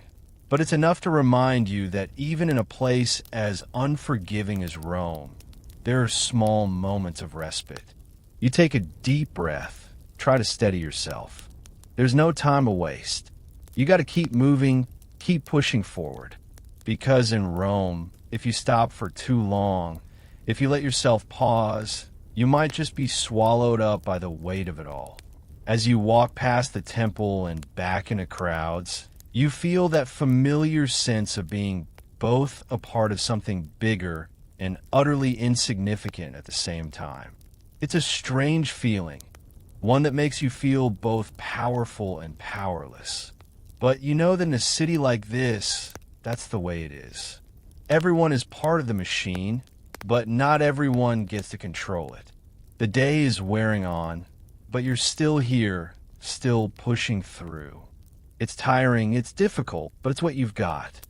but it's enough to remind you that even in a place as unforgiving as Rome, there are small moments of respite. You take a deep breath, try to steady yourself. There's no time to waste. You got to keep moving, keep pushing forward. Because in Rome, if you stop for too long, if you let yourself pause, you might just be swallowed up by the weight of it all. As you walk past the temple and back into crowds, you feel that familiar sense of being both a part of something bigger and utterly insignificant at the same time. It's a strange feeling, one that makes you feel both powerful and powerless. But you know that in a city like this, that's the way it is. Everyone is part of the machine, but not everyone gets to control it. The day is wearing on, but you're still here, still pushing through. It's tiring, it's difficult, but it's what you've got.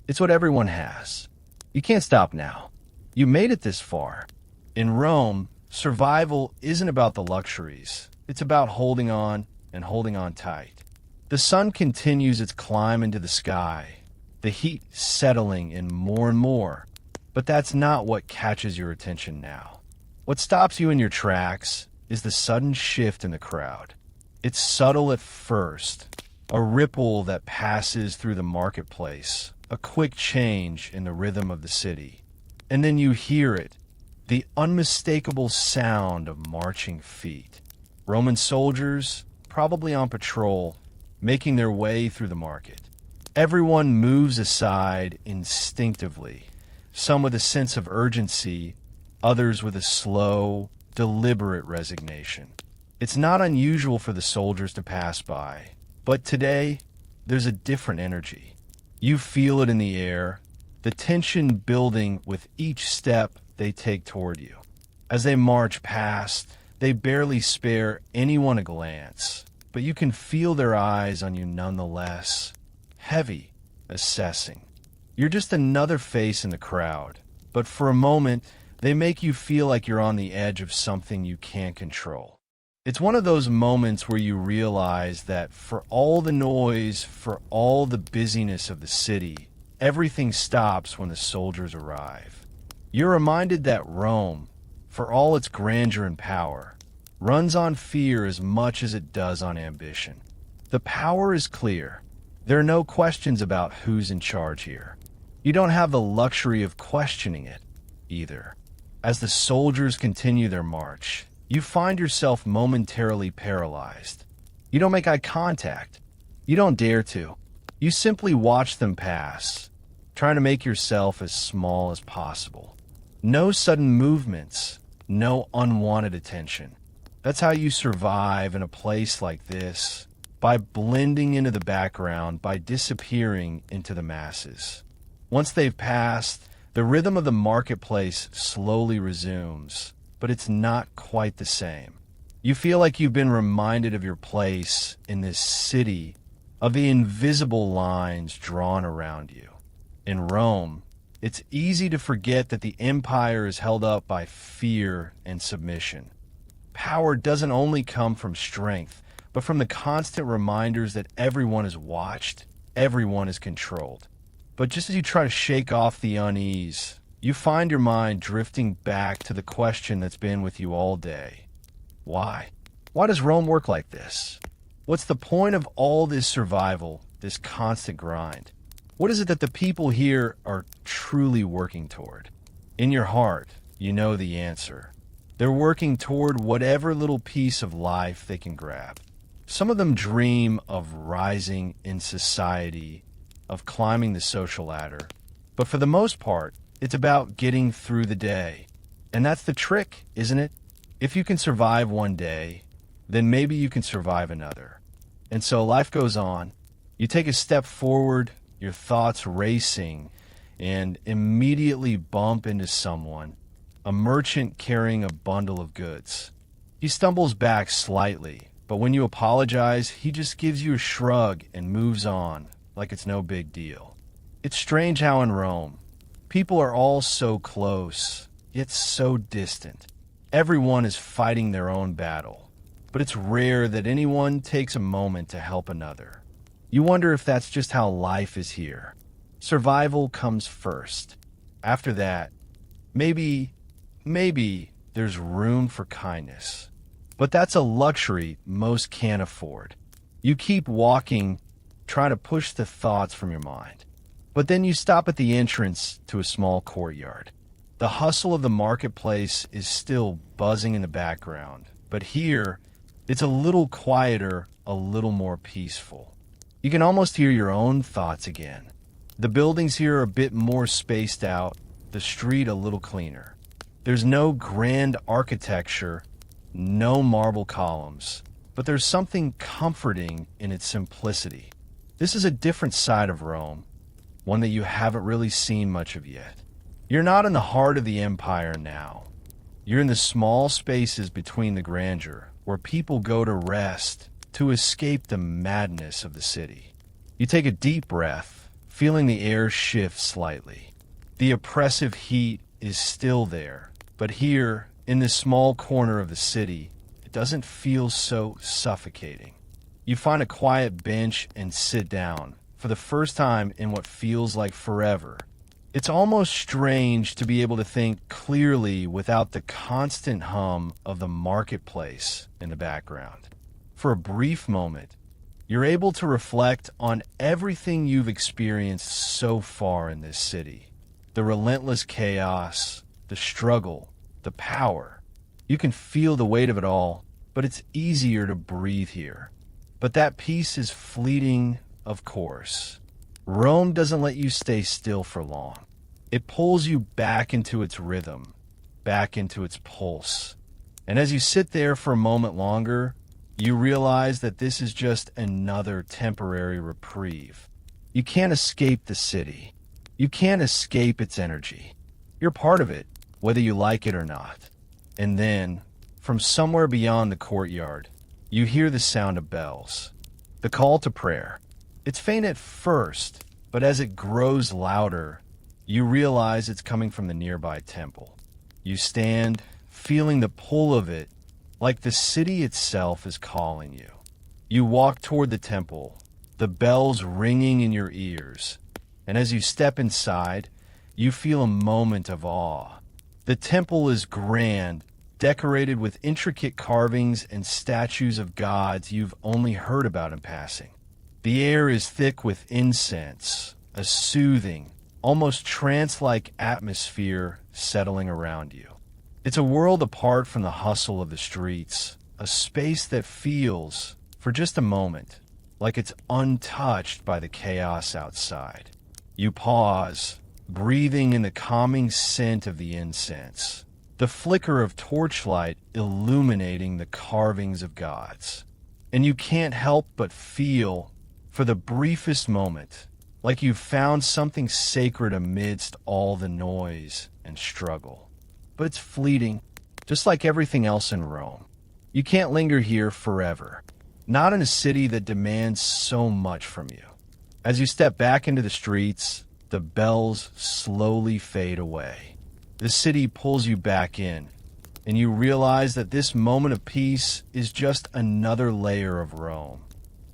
It's what everyone has. You can't stop now. You made it this far. In Rome, survival isn't about the luxuries. It's about holding on and holding on tight. The sun continues its climb into the sky, the heat settling in more and more. But that's not what catches your attention now. What stops you in your tracks is the sudden shift in the crowd. It's subtle at first, a ripple that passes through the marketplace, a quick change in the rhythm of the city. And then you hear it, the unmistakable sound of marching feet. Roman soldiers, probably on patrol, making their way through the market. Everyone moves aside instinctively, some with a sense of urgency, others with a slow, deliberate resignation. It's not unusual for the soldiers to pass by, but today, there's a different energy. You feel it in the air, the tension building with each step they take toward you. As they march past, they barely spare anyone a glance. but you can feel their eyes on you nonetheless. Heavy, assessing. You're just another face in the crowd, but for a moment, they make you feel like you're on the edge of something you can't control. It's one of those moments where you realize that for all the noise, for all the busyness of the city, everything stops when the soldiers arrive. You're reminded that Rome, for all its grandeur and power, runs on fear as much as it does on ambition. The power is clear. There are no questions about who's in charge here. You don't have the luxury of questioning it, either. As the soldiers continue their march, you find yourself momentarily paralyzed. You don't make eye contact. You don't dare to. You simply watch them pass, trying to make yourself as small as possible. No sudden movements, no unwanted attention. That's how you survive in a place like this, by blending into the background, by disappearing into the masses. Once they've passed, the rhythm of the marketplace slowly resumes, but it's not quite the same. You feel like you've been reminded of your place in this city, of the invisible lines drawn around you. In Rome, it's easy to forget that the empire is held up by fear and submission. Power doesn't only come from strength, but from the constant reminders that everyone is watched, everyone is controlled. But just as you try to shake off the unease, you find your mind drifting back to the question that's been with you all day. Why? Why does Rome work like this? What's the point of all this survival, this constant grind? What is it that the people here are truly working toward? In your heart, you know the answer. They're working toward whatever little piece of life they can grab. Some of them dream of rising in society, of climbing the social ladder. But for the most part, it's about getting through the day. And that's the trick, isn't it? If you can survive one day, then maybe you can survive another. And so life goes on. You take a step forward, your thoughts racing, and immediately bump into someone, a merchant carrying a bundle of goods. He stumbles back slightly, but when you apologize, he just gives you a shrug and moves on, like it's no big deal. It's strange how in Rome, people are all so close, yet so distant. Everyone is fighting their own battle, but it's rare that anyone takes a moment to help another. You wonder if that's just how life is here. Survival comes first. After that, maybe there's room for kindness. But that's a luxury most can't afford. You keep walking, trying to push the thoughts from your mind. But then you stop at the entrance to a small courtyard. The hustle of the marketplace is still buzzing in the background, but here, it's a little quieter, a little more peaceful. You can almost hear your own thoughts again. The buildings here are a bit more spaced out, the street a little cleaner. There's no grand architecture, no marble columns, but there's something comforting in its simplicity. This is a different side of Rome, one that you haven't really seen much of yet. You're not in the heart of the empire now. You're in the small spaces between the grandeur, where people go to rest, to escape the madness of the city. You take a deep breath, feeling the air shift slightly. The oppressive heat is still there, but here, in this small corner of the city, it doesn't feel so suffocating. You find a quiet bench and sit down, for the first time in what feels like forever. It's almost strange to be able to think clearly without the constant hum of the marketplace in the background. For a brief moment, you're able to reflect on everything you've experienced so far in this city. The relentless chaos, the struggle, the power. You can feel the weight of it all, but it's easier to breathe here. But that peace is fleeting, of course. Rome doesn't let you stay still for long. It pulls you back into its rhythm, back into its pulse. And as you sit there for a moment longer, you realize that this is just another temporary reprieve. You can't escape the city. You can't escape its energy. You're part of it, whether you like it or not. And then, from somewhere beyond the courtyard, You hear the sound of bells, the call to prayer. It's faint at first, but as it grows louder, you realize it's coming from the nearby temple. You stand, feeling the pull of it, like the city itself is calling you. You walk toward the temple, the bells ringing in your ears, and as you step inside, you feel a moment of awe. The temple is grand, decorated with intricate carvings and statues of gods you've only heard about in passing. The air is thick with incense, a soothing, almost trance-like atmosphere settling around you. It's a world apart from the hustle of the streets, a space that feels, for just a moment, like it's untouched by the chaos outside. You pause, breathing in the calming scent of the incense, the flicker of torchlight illuminating the carvings of gods. And you can't help but feel, for the briefest moment, like you've found something sacred amidst all the noise and struggle. But it's fleeting, just like everything else in Rome. You can't linger here forever, not in a city that demands so much from you. As you step back into the streets, the bells slowly fade away. The city pulls you back in, and you realize that this moment of peace is just another layer of Rome.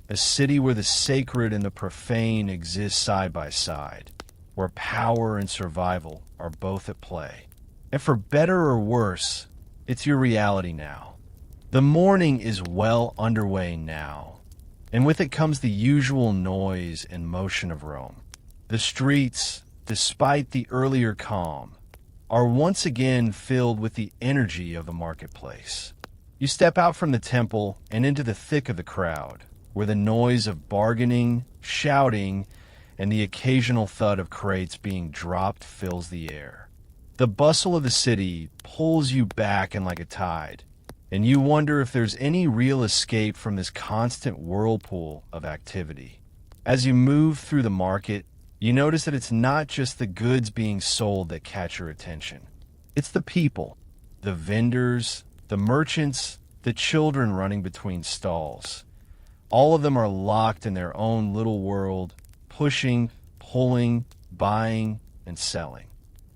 A city where the sacred and the profane exist side by side, where power and survival are both at play. And for better or worse, it's your reality now. The morning is well underway now, and with it comes the usual noise and motion of Rome. The streets, despite the earlier calm, are once again filled with the energy of the marketplace. You step out from the temple and into the thick of the crowd, where the noise of bargaining, shouting, and the occasional thud of crates being dropped fills the air. The bustle of the city pulls you back in like a tide, and you wonder if there's any real escape from this constant whirlpool of activity. As you move through the market, you notice that it's not just the goods being sold that catch your attention. It's the people, the vendors, the merchants, the children running between stalls. All of them are locked in their own little world, pushing, pulling, buying, and selling.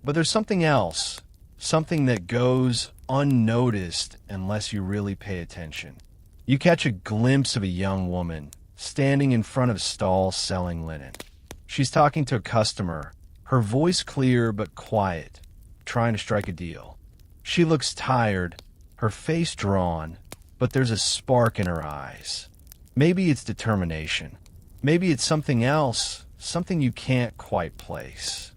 But there's something else, something that goes unnoticed unless you really pay attention. You catch a glimpse of a young woman standing in front of a stall selling linen. She's talking to a customer, her voice clear but quiet, trying to strike a deal. She looks tired, her face drawn, but there's a spark in her eyes. Maybe it's determination. Maybe it's something else, something you can't quite place.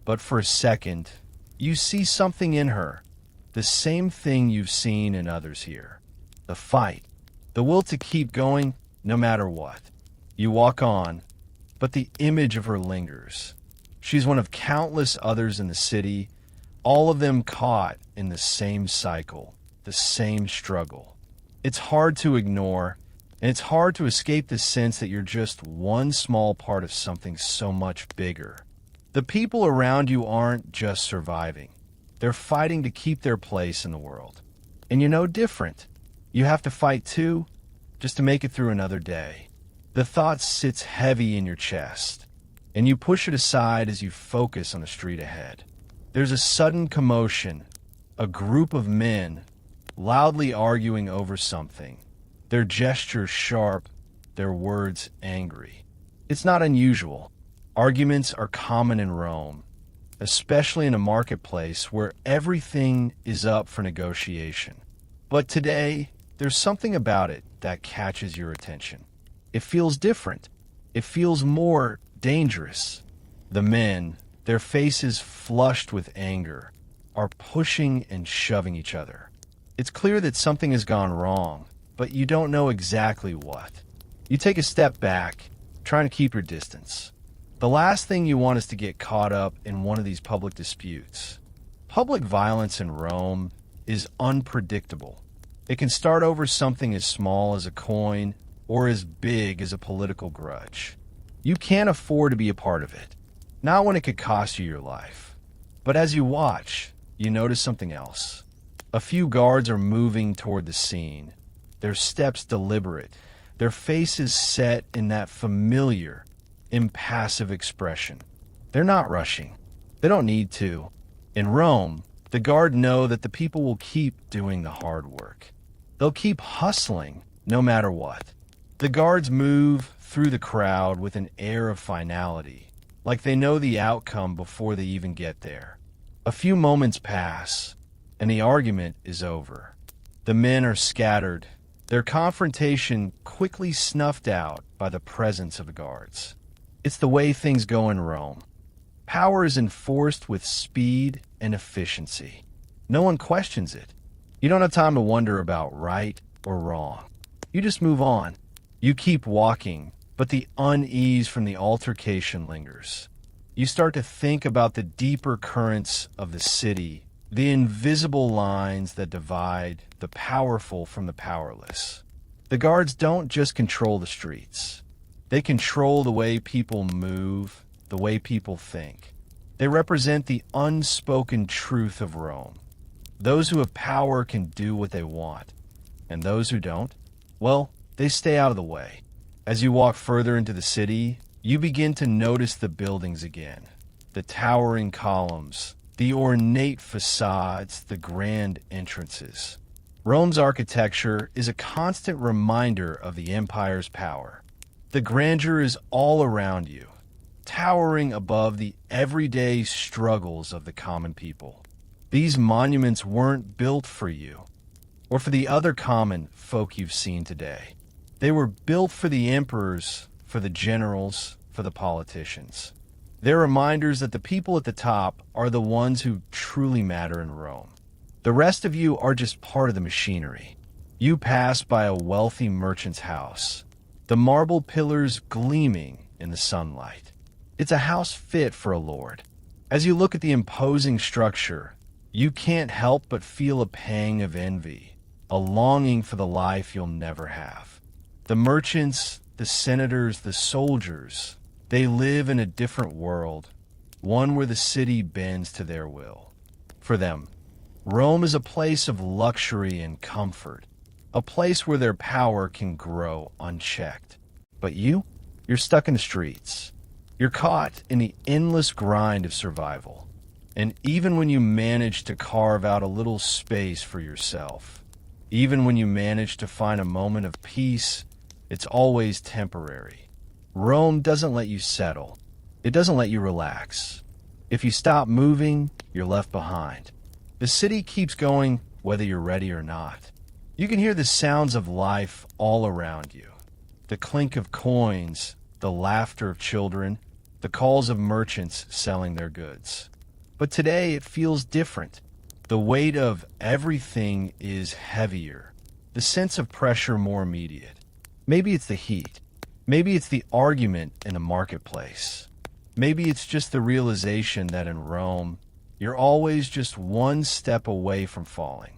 But for a second, you see something in her, the same thing you've seen in others here. The fight, the will to keep going no matter what. You walk on, but the image of her lingers. She's one of countless others in the city, all of them caught in the same cycle, the same struggle. It's hard to ignore, and it's hard to escape the sense that you're just one small part of something so much bigger. The people around you aren't just surviving. They're fighting to keep their place in the world. And you're no different. You have to fight too, just to make it through another day. The thought sits heavy in your chest, and you push it aside as you focus on the street ahead. There's a sudden commotion, a group of men loudly arguing over something, their gestures sharp, their words angry. It's not unusual. Arguments are common in Rome, especially in a marketplace where everything is up for negotiation. But today, there's something about it that catches your attention. It feels different. It feels more dangerous. The men, their faces flushed with anger, are pushing and shoving each other. It's clear that something has gone wrong, but you don't know exactly what. You take a step back, trying to keep your distance. The last thing you want is to get caught up in one of these public disputes. Public violence in Rome is unpredictable. It can start over something as small as a coin or as big as a political grudge. You can't afford to be a part of it, not when it could cost you your life. But as you watch, you notice something else. A few guards are moving toward the scene, their steps deliberate, their faces set in that familiar, impassive expression. They're not rushing. They don't need to. In Rome, the guard know that the people will keep doing the hard work. They'll keep hustling no matter what. The guards move through the crowd with an air of finality, like they know the outcome before they even get there. A few moments pass, and the argument is over. The men are scattered, their confrontation quickly snuffed out by the presence of the guards. It's the way things go in Rome. Power is enforced with speed and efficiency. No one questions it. You don't have time to wonder about right or wrong. You just move on. You keep walking, but the unease from the altercation lingers. You start to think about the deeper currents of the city, the invisible lines that divide the powerful from the powerless. The guards don't just control the streets. They control the way people move, the way people think. They represent the unspoken truth of Rome. Those who have power can do what they want, and those who don't, well, they stay out of the way. As you walk further into the city, you begin to notice the buildings again. The towering columns, the ornate facades, the grand entrances. Rome's architecture is a constant reminder of the empire's power. The grandeur is all around you, towering above the everyday struggles of the common people. These monuments weren't built for you, or for the other common folk you've seen today. They were built for the emperors, for the generals, for the politicians. They're reminders that the people at the top are the ones who truly matter in Rome. The rest of you are just part of the machinery. You pass by a wealthy merchant's house, the marble pillars gleaming in the sunlight. It's a house fit for a lord. As you look at the imposing structure, you can't help but feel a pang of envy, a longing for the life you'll never have. The merchants, the senators, the soldiers, they live in a different world, one where the city bends to their will. For them, Rome is a place of luxury and comfort, a place where their power can grow unchecked. But you're stuck in the streets. You're caught in the endless grind of survival. And even when you manage to carve out a little space for yourself, even when you manage to find a moment of peace, it's always temporary. Rome doesn't let you settle. It doesn't let you relax. If you stop moving, you're left behind. The city keeps going whether you're ready or not. You can hear the sounds of life all around you. The clink of coins, the laughter of children, the calls of merchants selling their goods. But today it feels different. The weight of everything is heavier. The sense of pressure more immediate. Maybe it's the heat. Maybe it's the argument in the marketplace. Maybe it's just the realization that in Rome, you're always just one step away from falling.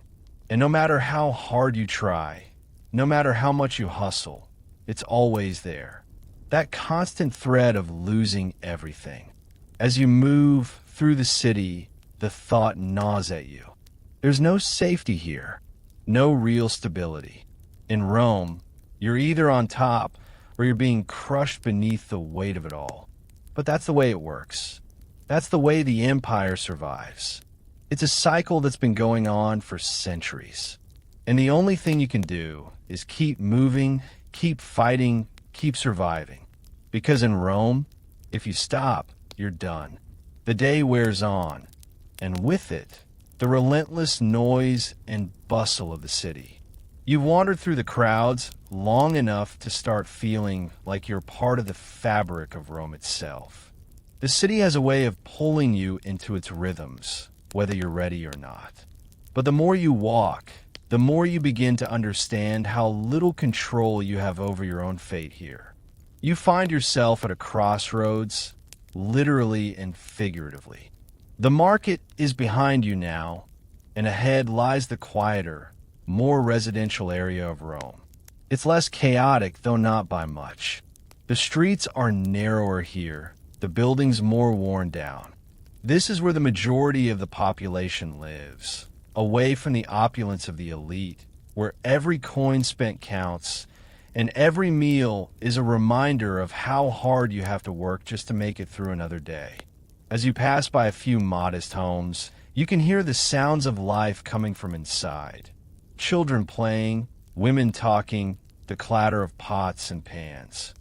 And no matter how hard you try, no matter how much you hustle, it's always there. That constant threat of losing everything. As you move through the city, the thought gnaws at you. There's no safety here, no real stability. In Rome, you're either on top or you're being crushed beneath the weight of it all. But that's the way it works. That's the way the empire survives. It's a cycle that's been going on for centuries. And the only thing you can do is keep moving, keep fighting, keep surviving. Because in Rome, if you stop, you're done. The day wears on, and with it, the relentless noise and bustle of the city. You've wandered through the crowds long enough to start feeling like you're part of the fabric of Rome itself. The city has a way of pulling you into its rhythms, whether you're ready or not. But the more you walk, the more you begin to understand how little control you have over your own fate here. You find yourself at a crossroads, literally and figuratively. The market is behind you now, and ahead lies the quieter, more residential area of Rome. It's less chaotic, though not by much. The streets are narrower here, the buildings more worn down. This is where the majority of the population lives, away from the opulence of the elite, where every coin spent counts, and every meal is a reminder of how hard you have to work just to make it through another day. As you pass by a few modest homes, you can hear the sounds of life coming from inside. Children playing, women talking, the clatter of pots and pans.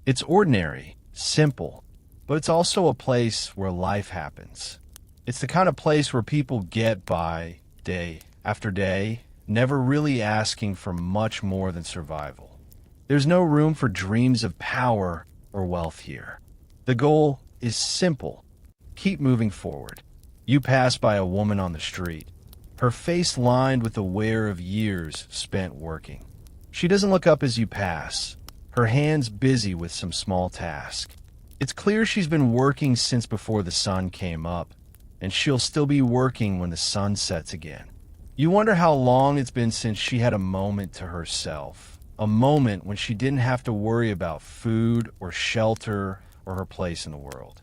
It's ordinary, simple, but it's also a place where life happens. It's the kind of place where people get by day after day, never really asking for much more than survival. There's no room for dreams of power or wealth here. The goal is simple. Keep moving forward. You pass by a woman on the street, her face lined with the wear of years spent working. She doesn't look up as you pass, her hands busy with some small task. It's clear she's been working since before the sun came up, and she'll still be working when the sun sets again. You wonder how long it's been since she had a moment to herself, a moment when she didn't have to worry about food or shelter or her place in the world.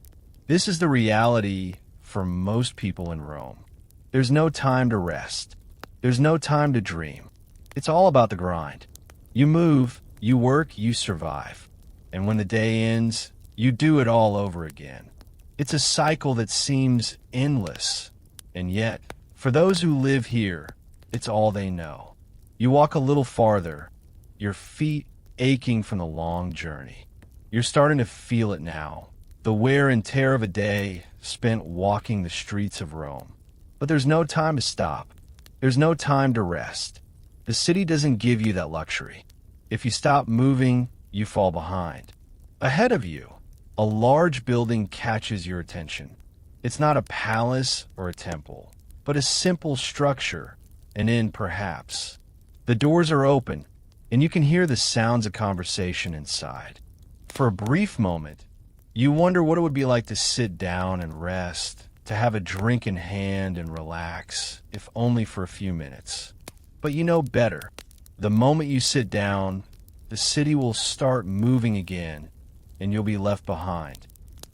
This is the reality for most people in Rome. There's no time to rest. There's no time to dream. It's all about the grind. You move, you work, you survive. And when the day ends, you do it all over again. It's a cycle that seems endless. And yet, for those who live here, it's all they know. You walk a little farther, your feet aching from the long journey. You're starting to feel it now, the wear and tear of a day spent walking the streets of Rome. But there's no time to stop. There's no time to rest. The city doesn't give you that luxury. If you stop moving, you fall behind. Ahead of you, a large building catches your attention. It's not a palace or a temple, but a simple structure, an inn perhaps. The doors are open, and you can hear the sounds of conversation inside. For a brief moment, you wonder what it would be like to sit down and rest, to have a drink in hand and relax, if only for a few minutes. But you know better. The moment you sit down, the city will start moving again, and you'll be left behind.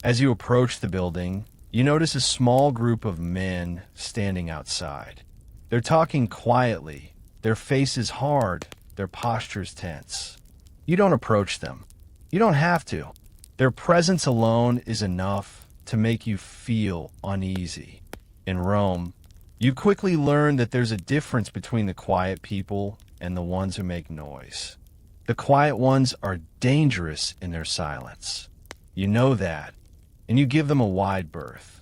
As you approach the building, you notice a small group of men standing outside. They're talking quietly, their faces hard, their postures tense. You don't approach them. You don't have to. Their presence alone is enough to make you feel uneasy. In Rome, you quickly learn that there's a difference between the quiet people and the ones who make noise. The quiet ones are dangerous in their silence. You know that, and you give them a wide berth.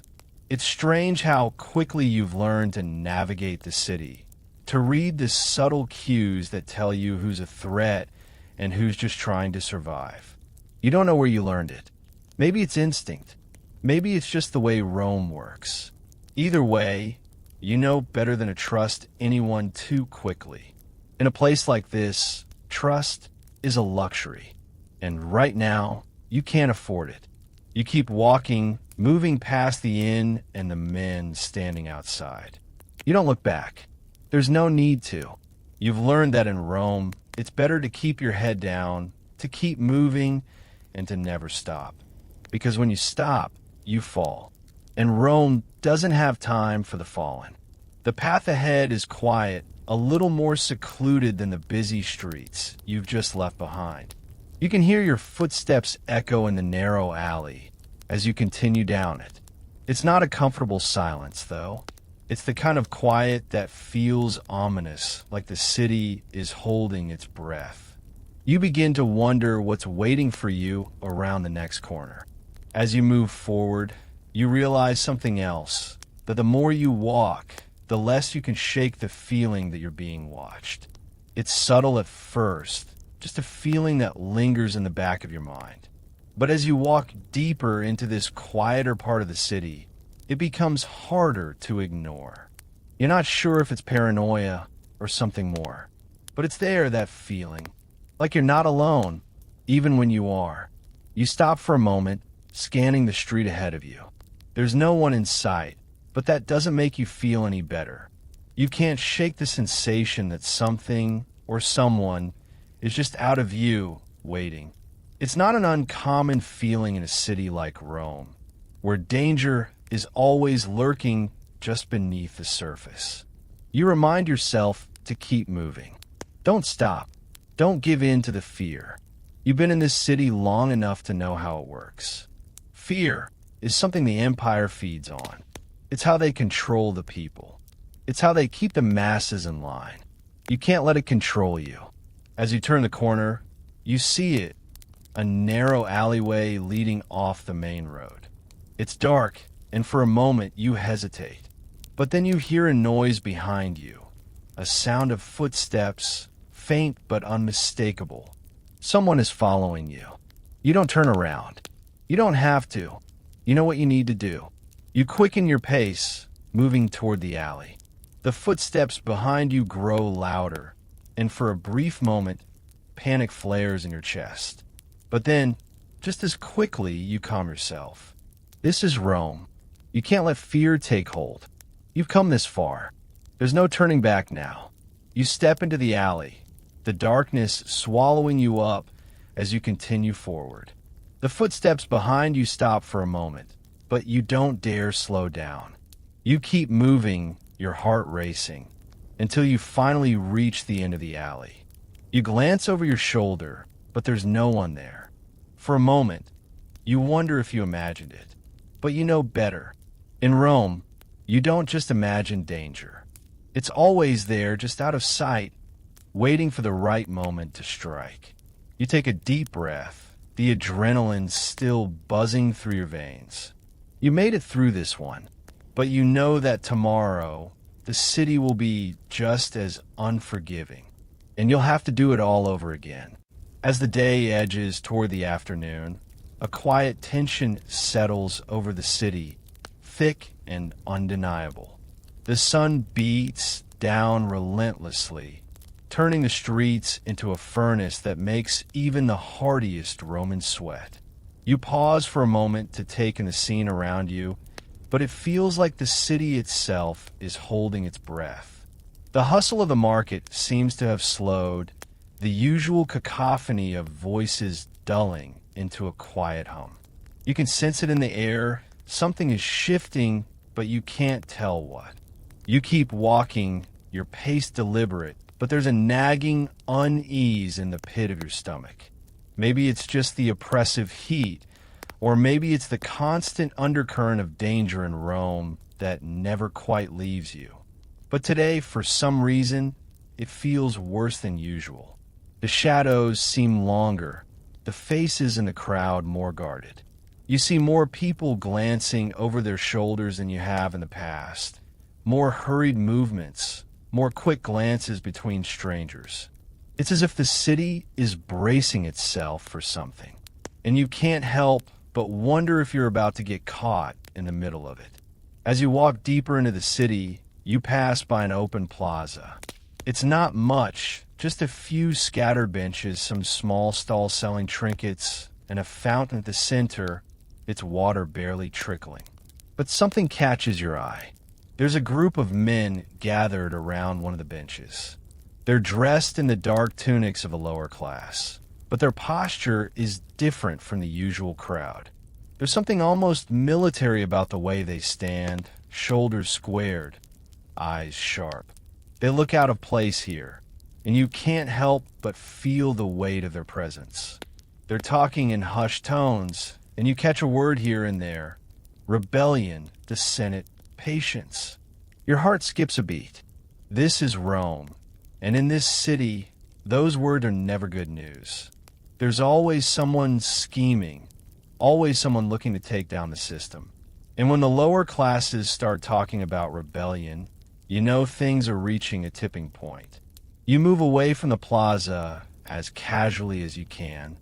It's strange how quickly you've learned to navigate the city, to read the subtle cues that tell you who's a threat and who's just trying to survive. You don't know where you learned it. Maybe it's instinct. Maybe it's just the way Rome works. Either way, you know better than to trust anyone too quickly. In a place like this, trust is a luxury. And right now, you can't afford it. You keep walking, moving past the inn and the men standing outside. You don't look back. There's no need to. You've learned that in Rome, it's better to keep your head down, to keep moving, and to never stop. Because when you stop, you fall. And Rome doesn't have time for the fallen. The path ahead is quiet, a little more secluded than the busy streets you've just left behind. You can hear your footsteps echo in the narrow alley as you continue down it. It's not a comfortable silence, though. It's the kind of quiet that feels ominous, like the city is holding its breath. You begin to wonder what's waiting for you around the next corner. As you move forward, you realize something else, that the more you walk, the less you can shake the feeling that you're being watched. It's subtle at first, just a feeling that lingers in the back of your mind. But as you walk deeper into this quieter part of the city, it becomes harder to ignore. You're not sure if it's paranoia or something more, but it's there, that feeling, like you're not alone, even when you are. You stop for a moment, scanning the street ahead of you. There's no one in sight, but that doesn't make you feel any better. You can't shake the sensation that something or someone is just out of view, waiting. It's not an uncommon feeling in a city like Rome, where danger is always lurking just beneath the surface. You remind yourself to keep moving. Don't stop. Don't give in to the fear. You've been in this city long enough to know how it works. Fear is something the Empire feeds on. It's how they control the people. It's how they keep the masses in line. You can't let it control you. As you turn the corner, you see it, a narrow alleyway leading off the main road. It's dark, and for a moment you hesitate. But then you hear a noise behind you, a sound of footsteps, faint but unmistakable. Someone is following you. You don't turn around. You don't have to. You know what you need to do. You quicken your pace, moving toward the alley. The footsteps behind you grow louder, and for a brief moment, panic flares in your chest. But then, just as quickly, you calm yourself. This is Rome. You can't let fear take hold. You've come this far. There's no turning back now. You step into the alley, the darkness swallowing you up as you continue forward. The footsteps behind you stop for a moment, but you don't dare slow down. You keep moving, your heart racing, until you finally reach the end of the alley. You glance over your shoulder, but there's no one there. For a moment, you wonder if you imagined it, but you know better. In Rome, you don't just imagine danger. It's always there, just out of sight, waiting for the right moment to strike. You take a deep breath, the adrenaline still buzzing through your veins. You made it through this one, but you know that tomorrow, the city will be just as unforgiving, and you'll have to do it all over again. As the day edges toward the afternoon, a quiet tension settles over the city, thick and undeniable. The sun beats down relentlessly, turning the streets into a furnace that makes even the hardiest Roman sweat. You pause for a moment to take in the scene around you, but it feels like the city itself is holding its breath. The hustle of the market seems to have slowed, the usual cacophony of voices dulling into a quiet hum. You can sense it in the air. Something is shifting, but you can't tell what. You keep walking, your pace deliberate, but there's a nagging unease in the pit of your stomach. Maybe it's just the oppressive heat, or maybe it's the constant undercurrent of danger in Rome that never quite leaves you. But today, for some reason, it feels worse than usual. The shadows seem longer, the faces in the crowd more guarded. You see more people glancing over their shoulders than you have in the past, more hurried movements, more quick glances between strangers. It's as if the city is bracing itself for something, and you can't help but wonder if you're about to get caught in the middle of it. As you walk deeper into the city, you pass by an open plaza. It's not much, just a few scattered benches, some small stalls selling trinkets, and a fountain at the center, its water barely trickling. But something catches your eye. There's a group of men gathered around one of the benches. They're dressed in the dark tunics of a lower class, but their posture is different from the usual crowd. There's something almost military about the way they stand, shoulders squared, eyes sharp. They look out of place here, and you can't help but feel the weight of their presence. They're talking in hushed tones, and you catch a word here and there. Rebellion, the Senate, patience. Your heart skips a beat. This is Rome, and in this city, those words are never good news. There's always someone scheming, always someone looking to take down the system. And when the lower classes start talking about rebellion, you know things are reaching a tipping point. You move away from the plaza as casually as you can,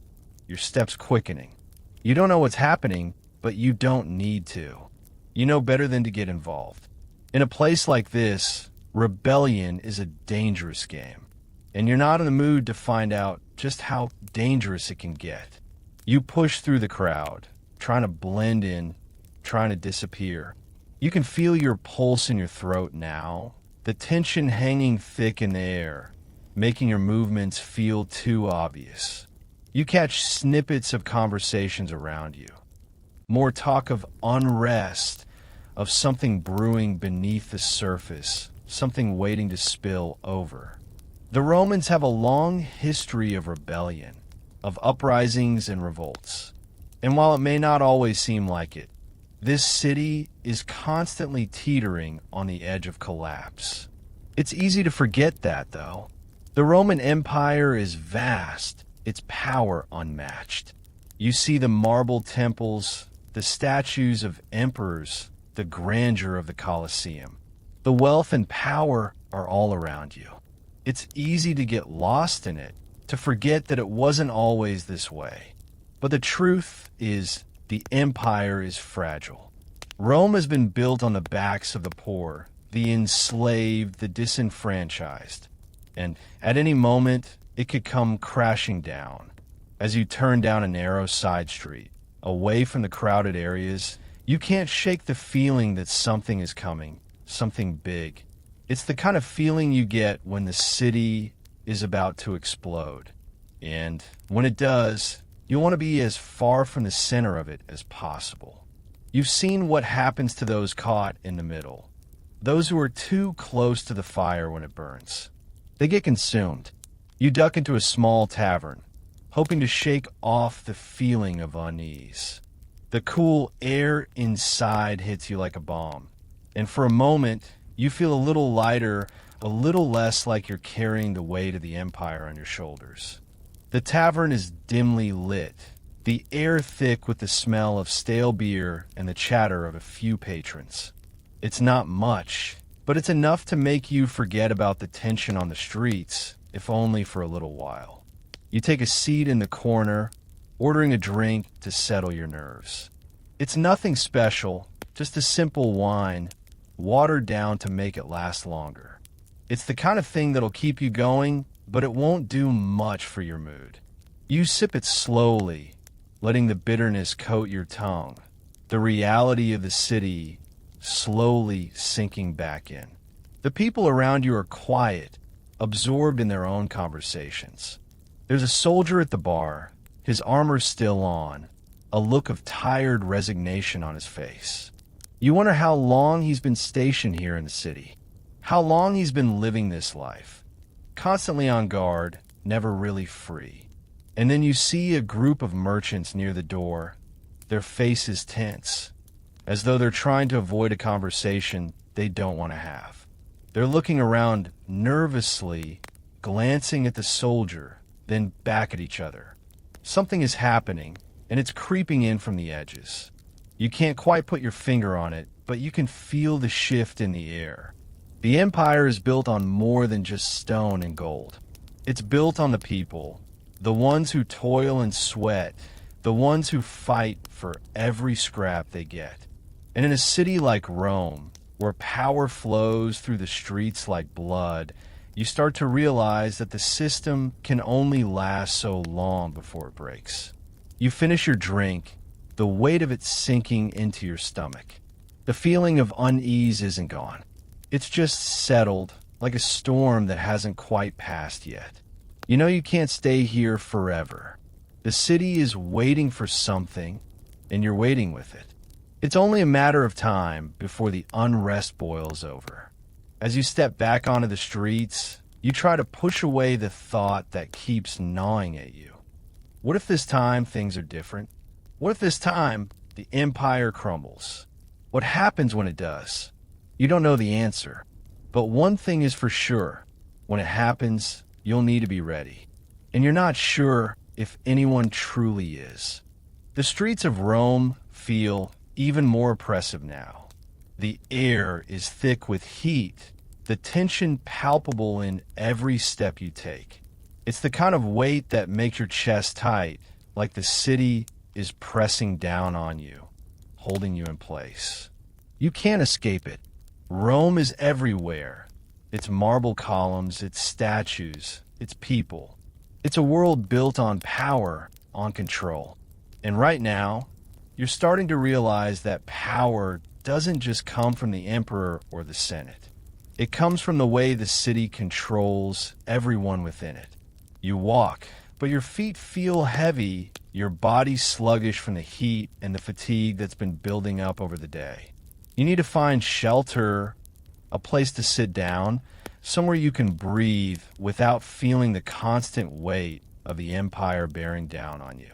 your steps quickening. You don't know what's happening, but you don't need to. You know better than to get involved. In a place like this, rebellion is a dangerous game, and you're not in the mood to find out just how dangerous it can get. You push through the crowd, trying to blend in, trying to disappear. You can feel your pulse in your throat now, the tension hanging thick in the air, making your movements feel too obvious. You catch snippets of conversations around you. More talk of unrest, of something brewing beneath the surface, something waiting to spill over. The Romans have a long history of rebellion, of uprisings and revolts. And while it may not always seem like it, this city is constantly teetering on the edge of collapse. It's easy to forget that, though. The Roman Empire is vast, its power unmatched. You see the marble temples, the statues of emperors, the grandeur of the Colosseum. The wealth and power are all around you. It's easy to get lost in it, to forget that it wasn't always this way. But the truth is, the empire is fragile. Rome has been built on the backs of the poor, the enslaved, the disenfranchised. And at any moment, it could come crashing down. As you turn down a narrow side street, away from the crowded areas, you can't shake the feeling that something is coming, something big. It's the kind of feeling you get when the city is about to explode. And when it does, you want to be as far from the center of it as possible. You've seen what happens to those caught in the middle, those who are too close to the fire when it burns. They get consumed. You duck into a small tavern, hoping to shake off the feeling of unease. The cool air inside hits you like a bomb, and for a moment, you feel a little lighter, a little less like you're carrying the weight of the empire on your shoulders. The tavern is dimly lit, the air thick with the smell of stale beer and the chatter of a few patrons. It's not much, but it's enough to make you forget about the tension on the streets, if only for a little while. You take a seat in the corner, ordering a drink to settle your nerves. It's nothing special, just a simple wine, watered down to make it last longer. It's the kind of thing that'll keep you going, but it won't do much for your mood. You sip it slowly, letting the bitterness coat your tongue, the reality of the city slowly sinking back in. The people around you are quiet, absorbed in their own conversations. There's a soldier at the bar, his armor still on, a look of tired resignation on his face. You wonder how long he's been stationed here in the city, how long he's been living this life, constantly on guard, never really free. And then you see a group of merchants near the door, their faces tense, as though they're trying to avoid a conversation they don't want to have. They're looking around nervously, glancing at the soldier, then back at each other. Something is happening, and it's creeping in from the edges. You can't quite put your finger on it, but you can feel the shift in the air. The empire is built on more than just stone and gold. It's built on the people, the ones who toil and sweat, the ones who fight for every scrap they get. And in a city like Rome, where power flows through the streets like blood, you start to realize that the system can only last so long before it breaks. You finish your drink, the weight of it sinking into your stomach. The feeling of unease isn't gone. It's just settled, like a storm that hasn't quite passed yet. You know you can't stay here forever. The city is waiting for something, and you're waiting with it. It's only a matter of time before the unrest boils over. As you step back onto the streets, you try to push away the thought that keeps gnawing at you. What if this time things are different? What if this time the empire crumbles? What happens when it does? You don't know the answer. But one thing is for sure. When it happens, you'll need to be ready. And you're not sure if anyone truly is. The streets of Rome feel even more oppressive now. The air is thick with heat, the tension palpable in every step you take. It's the kind of weight that makes your chest tight, like the city is pressing down on you, holding you in place. You can't escape it. Rome is everywhere. Its marble columns, its statues, its people. It's a world built on power, on control. And right now, you're starting to realize that power doesn't just come from the emperor or the Senate. It comes from the way the city controls everyone within it. You walk, but your feet feel heavy, your body sluggish from the heat and the fatigue that's been building up over the day. You need to find shelter, a place to sit down, somewhere you can breathe without feeling the constant weight of the empire bearing down on you.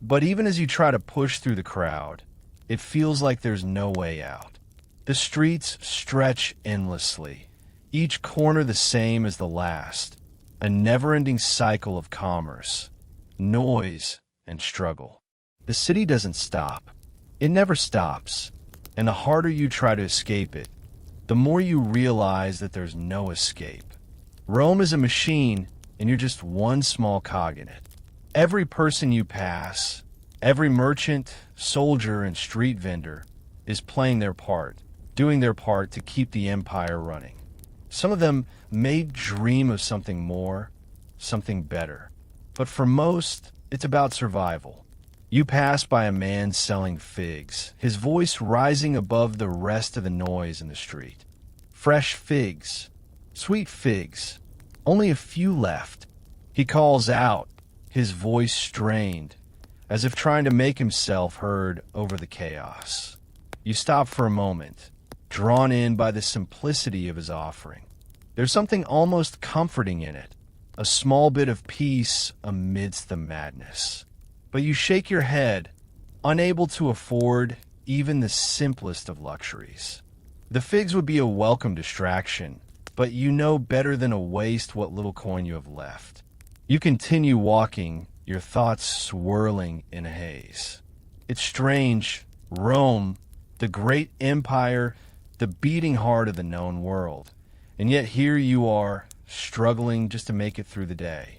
But even as you try to push through the crowd, it feels like there's no way out. The streets stretch endlessly, each corner the same as the last, a never-ending cycle of commerce, noise, and struggle. The city doesn't stop. It never stops, and the harder you try to escape it, the more you realize that there's no escape. Rome is a machine, and you're just one small cog in it. Every person you pass, every merchant, soldier, and street vendor is playing their part, doing their part to keep the empire running. Some of them may dream of something more, something better. But for most, it's about survival. You pass by a man selling figs, his voice rising above the rest of the noise in the street. Fresh figs, sweet figs, only a few left. He calls out, his voice strained, as if trying to make himself heard over the chaos. You stop for a moment, drawn in by the simplicity of his offering. There's something almost comforting in it, a small bit of peace amidst the madness. But you shake your head, unable to afford even the simplest of luxuries. The figs would be a welcome distraction, but you know better than to waste what little coin you have left. You continue walking, your thoughts swirling in a haze. It's strange. Rome, the great empire, the beating heart of the known world. And yet here you are, struggling just to make it through the day.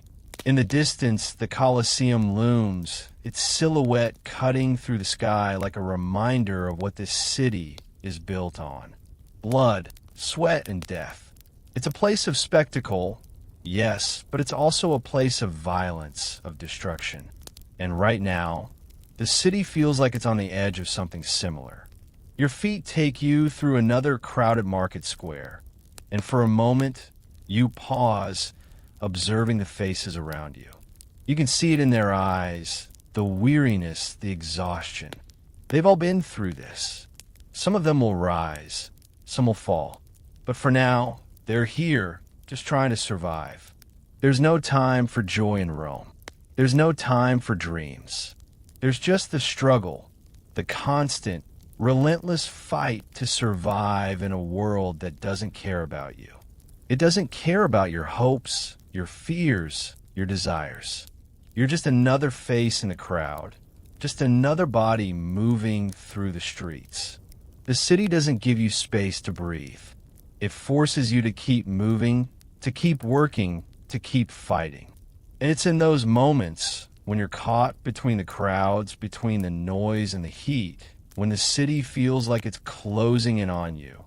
In the distance, the Colosseum looms, its silhouette cutting through the sky like a reminder of what this city is built on. Blood, sweat, and death. It's a place of spectacle, yes, but it's also a place of violence, of destruction. And right now, the city feels like it's on the edge of something similar. Your feet take you through another crowded market square, and for a moment, you pause, observing the faces around you. You can see it in their eyes, the weariness, the exhaustion. They've all been through this. Some of them will rise, some will fall. But for now, they're here, just trying to survive. There's no time for joy in Rome. There's no time for dreams. There's just the struggle, the constant, relentless fight to survive in a world that doesn't care about you. It doesn't care about your hopes, your fears, your desires. You're just another face in the crowd, just another body moving through the streets. The city doesn't give you space to breathe. It forces you to keep moving, to keep working, to keep fighting. And it's in those moments when you're caught between the crowds, between the noise and the heat, when the city feels like it's closing in on you,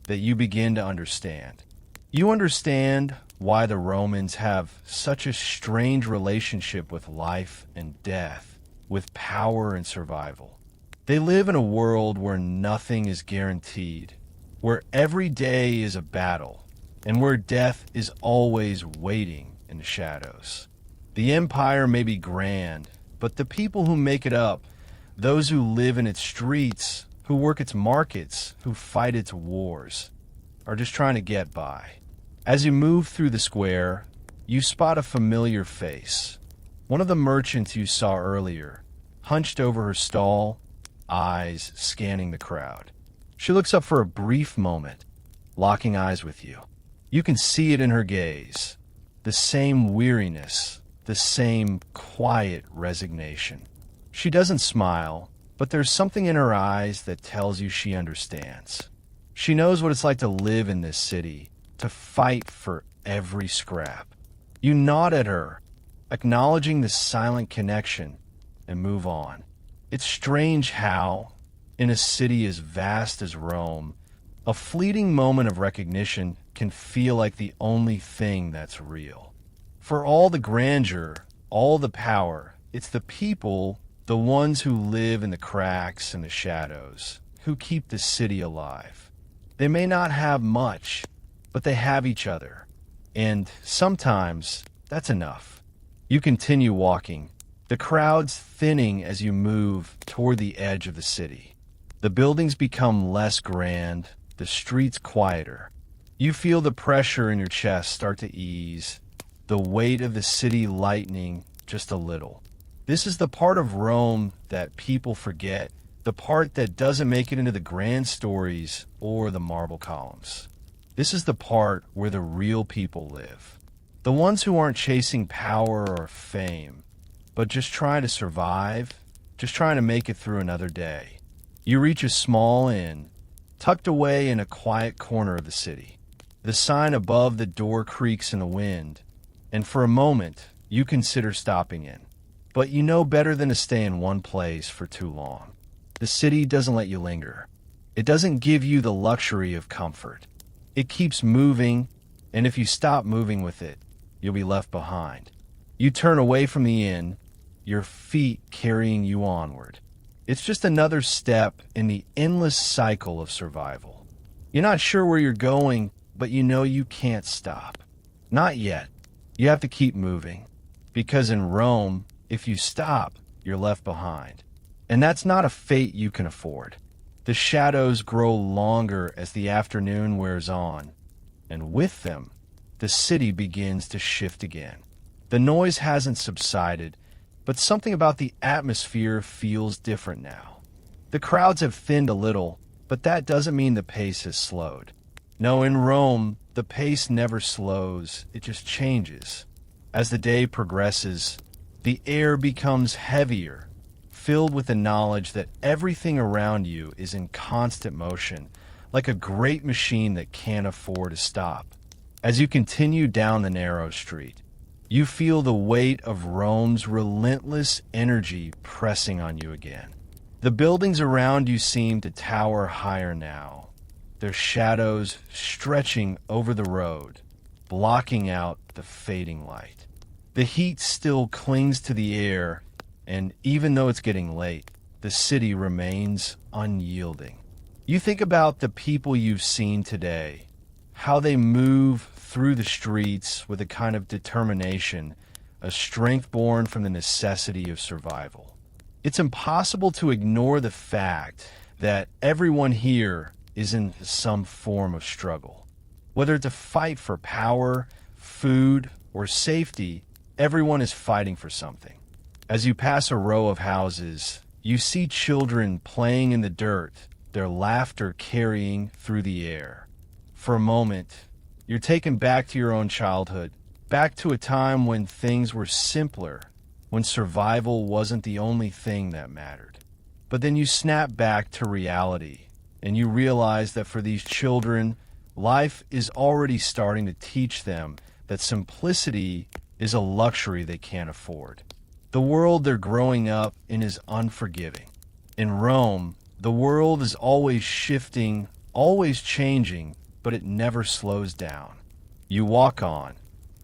that you begin to understand. You understand why the Romans have such a strange relationship with life and death, with power and survival. They live in a world where nothing is guaranteed, where every day is a battle, and where death is always waiting in the shadows. The empire may be grand, but the people who make it up, those who live in its streets, who work its markets, who fight its wars, are just trying to get by. As you move through the square, you spot a familiar face. One of the merchants you saw earlier, hunched over her stall, eyes scanning the crowd. She looks up for a brief moment, locking eyes with you. You can see it in her gaze, the same weariness, the same quiet resignation. She doesn't smile, but there's something in her eyes that tells you she understands. She knows what it's like to live in this city, to fight for every scrap. You nod at her, acknowledging the silent connection, and move on. It's strange how, in a city as vast as Rome, a fleeting moment of recognition can feel like the only thing that's real. For all the grandeur, all the power, it's the people, the ones who live in the cracks and the shadows, who keep the city alive. They may not have much, but they have each other. And sometimes that's enough. You continue walking, the crowds thinning as you move toward the edge of the city. The buildings become less grand, the streets quieter. You feel the pressure in your chest start to ease, the weight of the city lightening just a little. This is the part of Rome that people forget, the part that doesn't make it into the grand stories or the marble columns. This is the part where the real people live. The ones who aren't chasing power or fame, but just trying to survive, just trying to make it through another day. You reach a small inn, tucked away in a quiet corner of the city. The sign above the door creaks in the wind, and for a moment, you consider stopping in. But you know better than to stay in one place for too long. The city doesn't let you linger. It doesn't give you the luxury of comfort. It keeps moving, and if you stop moving with it, you'll be left behind. You turn away from the inn, your feet carrying you onward. It's just another step in the endless cycle of survival. You're not sure where you're going, but you know you can't stop. Not yet. You have to keep moving. Because in Rome, if you stop, you're left behind. And that's not a fate you can afford. The shadows grow longer as the afternoon wears on, and with them, the city begins to shift again. The noise hasn't subsided, but something about the atmosphere feels different now. The crowds have thinned a little, but that doesn't mean the pace has slowed. No, in Rome, the pace never slows, it just changes. As the day progresses, the air becomes heavier, filled with the knowledge that everything around you is in constant motion, like a great machine that can't afford to stop. As you continue down the narrow street, you feel the weight of Rome's relentless energy pressing on you again. The buildings around you seem to tower higher now, their shadows stretching over the road, blocking out the fading light. The heat still clings to the air, and even though it's getting late, the city remains unyielding. You think about the people you've seen today, how they move through the streets with a kind of determination, a strength born from the necessity of survival. It's impossible to ignore the fact that everyone here is in some form of struggle. Whether to fight for power, food, or safety, everyone is fighting for something. As you pass a row of houses, you see children playing in the dirt, their laughter carrying through the air. For a moment, you're taken back to your own childhood, back to a time when things were simpler, when survival wasn't the only thing that mattered. But then you snap back to reality, and you realize that for these children, life is already starting to teach them that simplicity is a luxury they can't afford. The world they're growing up in is unforgiving. In Rome, the world is always shifting, always changing, but it never slows down. You walk on,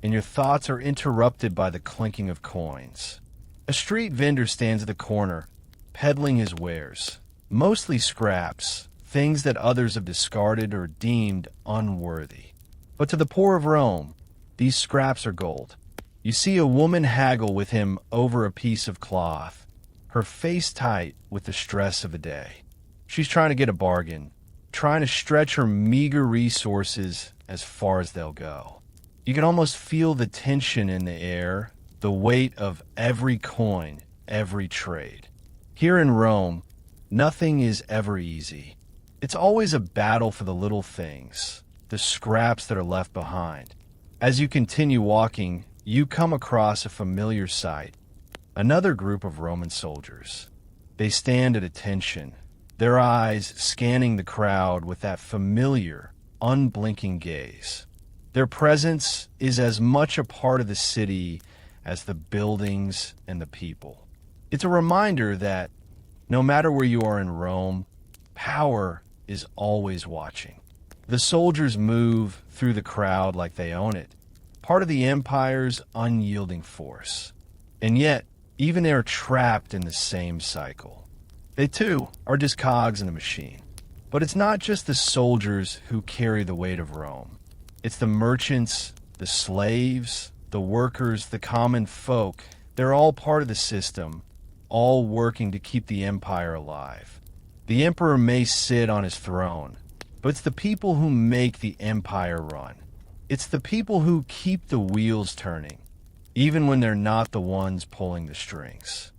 and your thoughts are interrupted by the clinking of coins. A street vendor stands at the corner, peddling his wares, mostly scraps, things that others have discarded or deemed unworthy. But to the poor of Rome, these scraps are gold. You see a woman haggle with him over a piece of cloth, her face tight with the stress of the day. She's trying to get a bargain, trying to stretch her meager resources as far as they'll go. You can almost feel the tension in the air, the weight of every coin, every trade. Here in Rome, nothing is ever easy. It's always a battle for the little things, the scraps that are left behind. As you continue walking, you come across a familiar sight, another group of Roman soldiers. They stand at attention, their eyes scanning the crowd with that familiar, unblinking gaze. Their presence is as much a part of the city as the buildings and the people. It's a reminder that no matter where you are in Rome, power is always watching. The soldiers move through the crowd like they own it, part of the empire's unyielding force. And yet, even they are trapped in the same cycle. They too are just cogs in the machine. But it's not just the soldiers who carry the weight of Rome. It's the merchants, the slaves, the workers, the common folk. They're all part of the system, all working to keep the empire alive. The emperor may sit on his throne, but it's the people who make the empire run. It's the people who keep the wheels turning, even when they're not the ones pulling the strings.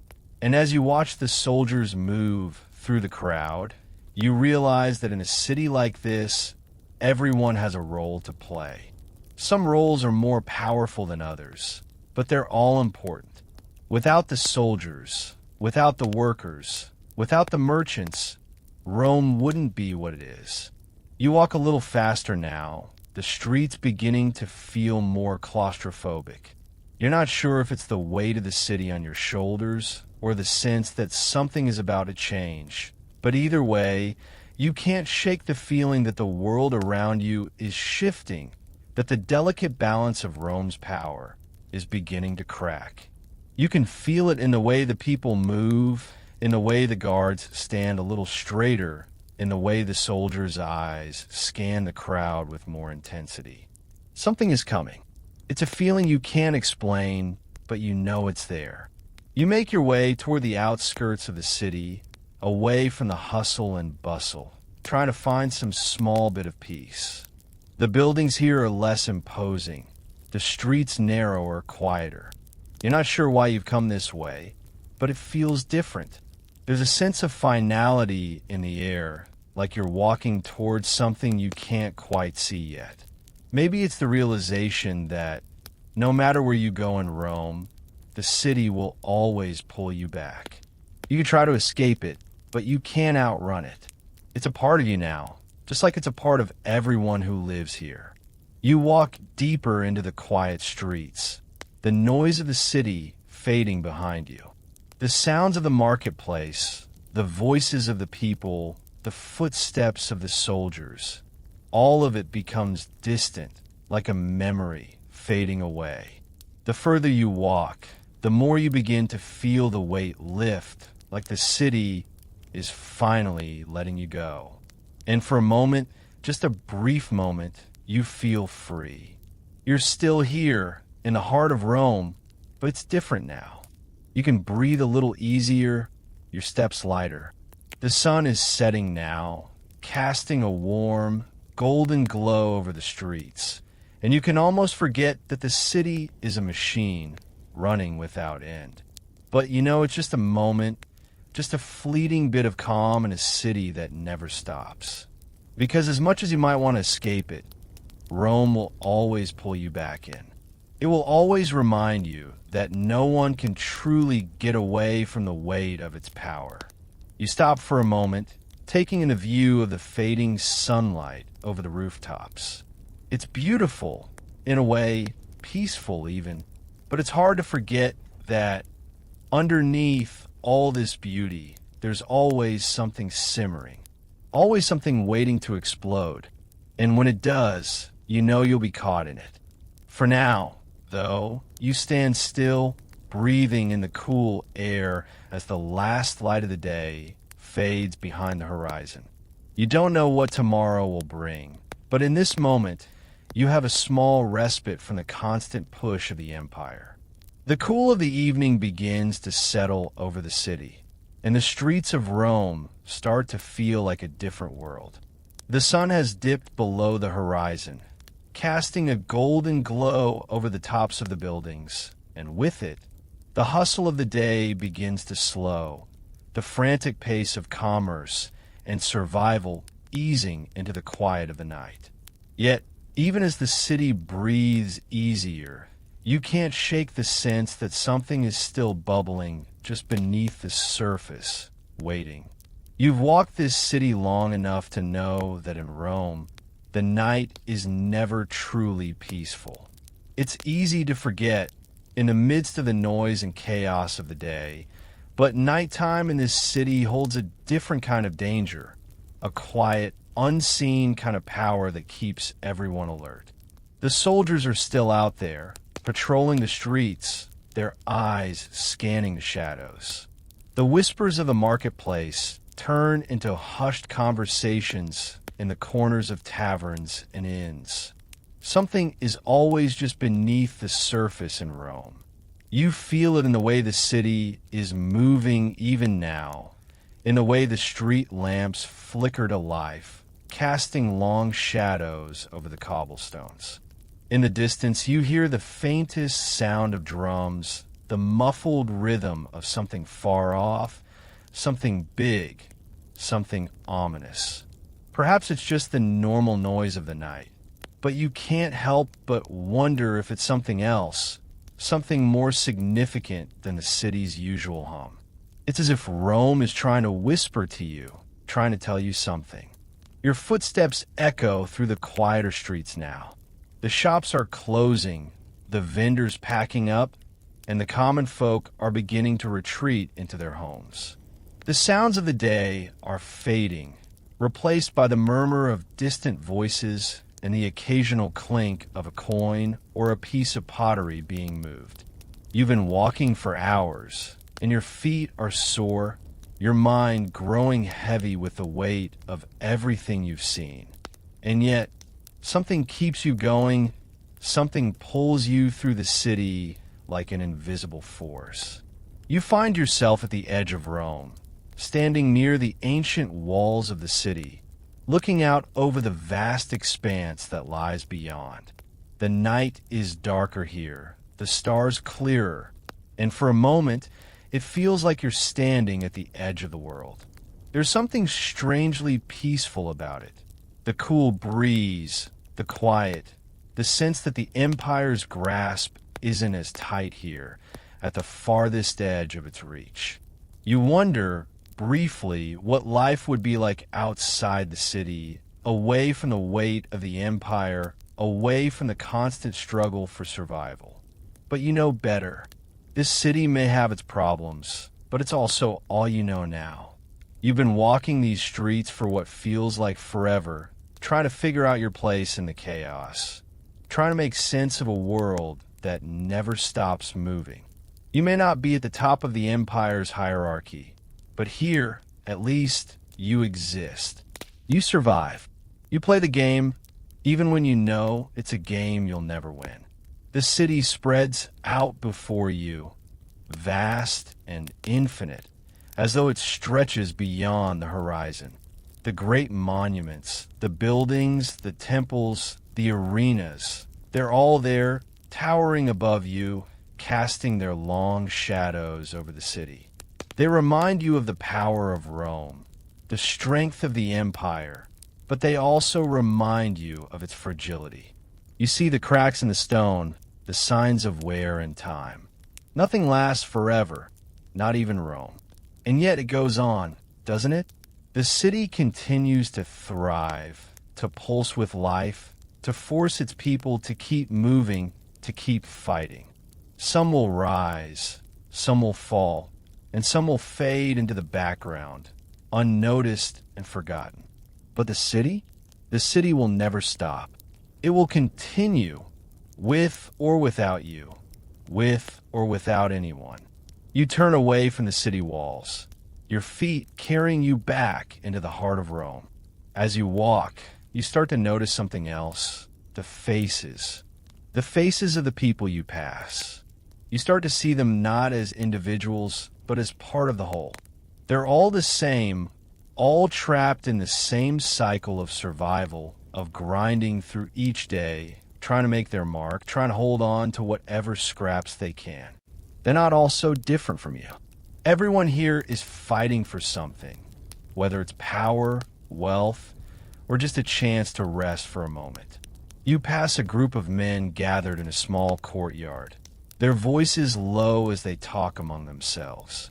And as you watch the soldiers move through the crowd, you realize that in a city like this, everyone has a role to play. Some roles are more powerful than others, but they're all important. Without the soldiers, without the workers, without the merchants, Rome wouldn't be what it is. You walk a little faster now, the streets beginning to feel more claustrophobic. You're not sure if it's the weight of the city on your shoulders or the sense that something is about to change. But either way, you can't shake the feeling that the world around you is shifting, that the delicate balance of Rome's power is beginning to crack. You can feel it in the way the people move, in the way the guards stand a little straighter, in the way the soldiers' eyes scan the crowd with more intensity. Something is coming. It's a feeling you can't explain, but you know it's there. You make your way toward the outskirts of the city, away from the hustle and bustle, trying to find some small bit of peace. The buildings here are less imposing, the streets narrower, quieter. You're not sure why you've come this way, but it feels different. There's a sense of finality in the air, like you're walking towards something you can't quite see yet. Maybe it's the realization that no matter where you go in Rome, the city will always pull you back. You can try to escape it, but you can't outrun it. It's a part of you now, just like it's a part of everyone who lives here. You walk deeper into the quiet streets, the noise of the city fading behind you. The sounds of the marketplace, the voices of the people, the footsteps of the soldiers, all of it becomes distant, like a memory fading away. The further you walk, the more you begin to feel the weight lift, like the city is finally letting you go. And for a moment, just a brief moment, you feel free. You're still here in the heart of Rome, but it's different now. You can breathe a little easier, your steps lighter. The sun is setting now, casting a warm, golden glow over the streets, and you can almost forget that the city is a machine running without end. But you know, it's just a moment, just a fleeting bit of calm in a city that never stops. Because as much as you might want to escape it, Rome will always pull you back in. It will always remind you that no one can truly get away from the weight of its power. You stop for a moment, taking in a view of the fading sunlight over the rooftops. It's beautiful, in a way, peaceful even, but it's hard to forget that underneath all this beauty, there's always something simmering, always something waiting to explode. And when it does, you know you'll be caught in it. For now, though, you stand still, breathing in the cool air as the last light of the day fades behind the horizon. You don't know what tomorrow will bring, but in this moment, you have a small respite from the constant push of the empire. The cool of the evening begins to settle over the city, and the streets of Rome start to feel like a different world. The sun has dipped below the horizon, casting a golden glow over the tops of the buildings, and with it, the hustle of the day begins to slow, the frantic pace of commerce and survival easing into the quiet of the night. Yet, even as the city breathes easier, you can't shake the sense that something is still bubbling just beneath the surface, waiting. You've walked this city long enough to know that in Rome, the night is never truly peaceful. It's easy to forget in the midst of the noise and chaos of the day, but nighttime in this city holds a different kind of danger, a quiet, unseen kind of power that keeps everyone alert. The soldiers are still out there, patrolling the streets, their eyes scanning the shadows. The whispers of the marketplace turn into hushed conversations in the corners of taverns and inns. Something is always just beneath the surface in Rome. You feel it in the way the city is moving even now, in the way the street lamps flicker to life, casting long shadows over the cobblestones. In the distance, you hear the faintest sound of drums, the muffled rhythm of something far off, something big, something ominous. Perhaps it's just the normal noise of the night, but you can't help but wonder if it's something else, something more significant than the city's usual hum. It's as if Rome is trying to whisper to you, trying to tell you something. Your footsteps echo through the quieter streets now. The shops are closing, the vendors packing up, and the common folk are beginning to retreat into their homes. The sounds of the day are fading, replaced by the murmur of distant voices and the occasional clink of a coin or a piece of pottery being moved. You've been walking for hours, and your feet are sore, your mind growing heavy with the weight of everything you've seen. And yet, something keeps you going, something pulls you through the city like an invisible force. You find yourself at the edge of Rome, standing near the ancient walls of the city, looking out over the vast expanse that lies beyond. The night is darker here, the stars clearer, and for a moment, it feels like you're standing at the edge of the world. There's something strangely peaceful about it. The cool breeze, the quiet, the sense that the empire's grasp isn't as tight here, at the farthest edge of its reach. You wonder, briefly, what life would be like outside the city, away from the weight of the empire, away from the constant struggle for survival. But you know better. This city may have its problems, but it's also all you know now. You've been walking these streets for what feels like forever, trying to figure out your place in the chaos, trying to make sense of a world that never stops moving. You may not be at the top of the empire's hierarchy, but here, at least, you exist. You survive. You play the game, even when you know it's a game you'll never win. The city spreads out before you, vast and infinite, as though it stretches beyond the horizon. The great monuments, the buildings, the temples, the arenas, they're all there, towering above you, casting their long shadows over the city. They remind you of the power of Rome, the strength of the empire, but they also remind you of its fragility. You see the cracks in the stone, the signs of wear and time. Nothing lasts forever, not even Rome. And yet it goes on, doesn't it? The city continues to thrive, to pulse with life, to force its people to keep moving, to keep fighting. Some will rise, some will fall, and some will fade into the background, unnoticed and forgotten. But the city will never stop. It will continue, with or without you, with or without anyone. You turn away from the city walls, your feet carrying you back into the heart of Rome. As you walk, you start to notice something else, the faces of the people you pass. You start to see them not as individuals, but as part of the whole. They're all the same, all trapped in the same cycle of survival, of grinding through each day, trying to make their mark, trying to hold on to whatever scraps they can. They're not all so different from you. Everyone here is fighting for something, whether it's power, wealth, or just a chance to rest for a moment. You pass a group of men gathered in a small courtyard, their voices low as they talk among themselves.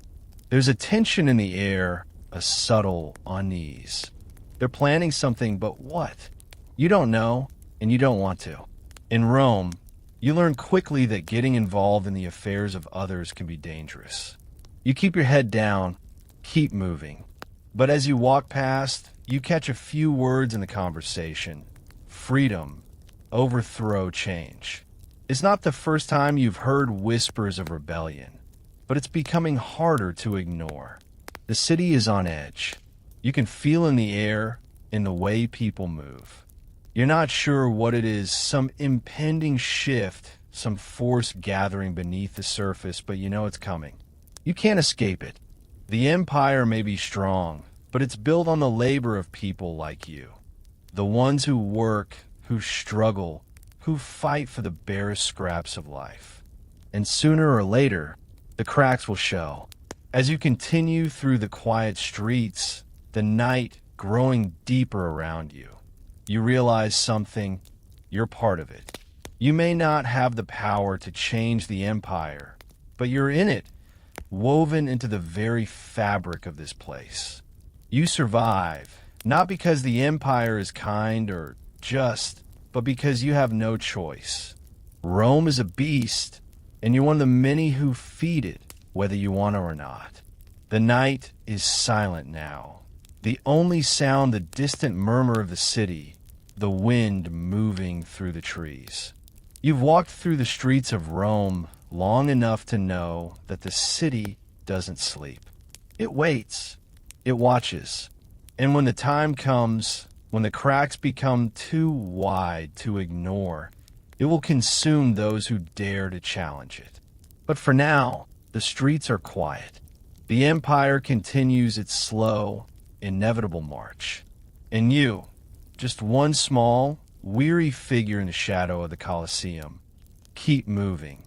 There's a tension in the air, a subtle unease. They're planning something, but what? You don't know, and you don't want to. In Rome, you learn quickly that getting involved in the affairs of others can be dangerous. You keep your head down, keep moving. But as you walk past, you catch a few words in the conversation. Freedom, overthrow, change. It's not the first time you've heard whispers of rebellion, but it's becoming harder to ignore. The city is on edge. You can feel in the air, in the way people move. You're not sure what it is, some impending shift, some force gathering beneath the surface, but you know it's coming. You can't escape it. The empire may be strong, but it's built on the labor of people like you. The ones who work, who struggle, who fight for the barest scraps of life. And sooner or later, the cracks will show. As you continue through the quiet streets, the night growing deeper around you, you realize something: you're part of it. You may not have the power to change the empire, but you're in it, woven into the very fabric of this place. You survive, not because the empire is kind or just, but because you have no choice. Rome is a beast, and you're one of the many who feed it, whether you want to or not. The night is silent now. The only sound, the distant murmur of the city, the wind moving through the trees. You've walked through the streets of Rome long enough to know that the city doesn't sleep. It waits. It watches. And when the time comes, when the cracks become too wide to ignore, it will consume those who dare to challenge it. But for now, the streets are quiet. The empire continues its slow, inevitable march. And you, just one small, weary figure in the shadow of the Colosseum, keep moving.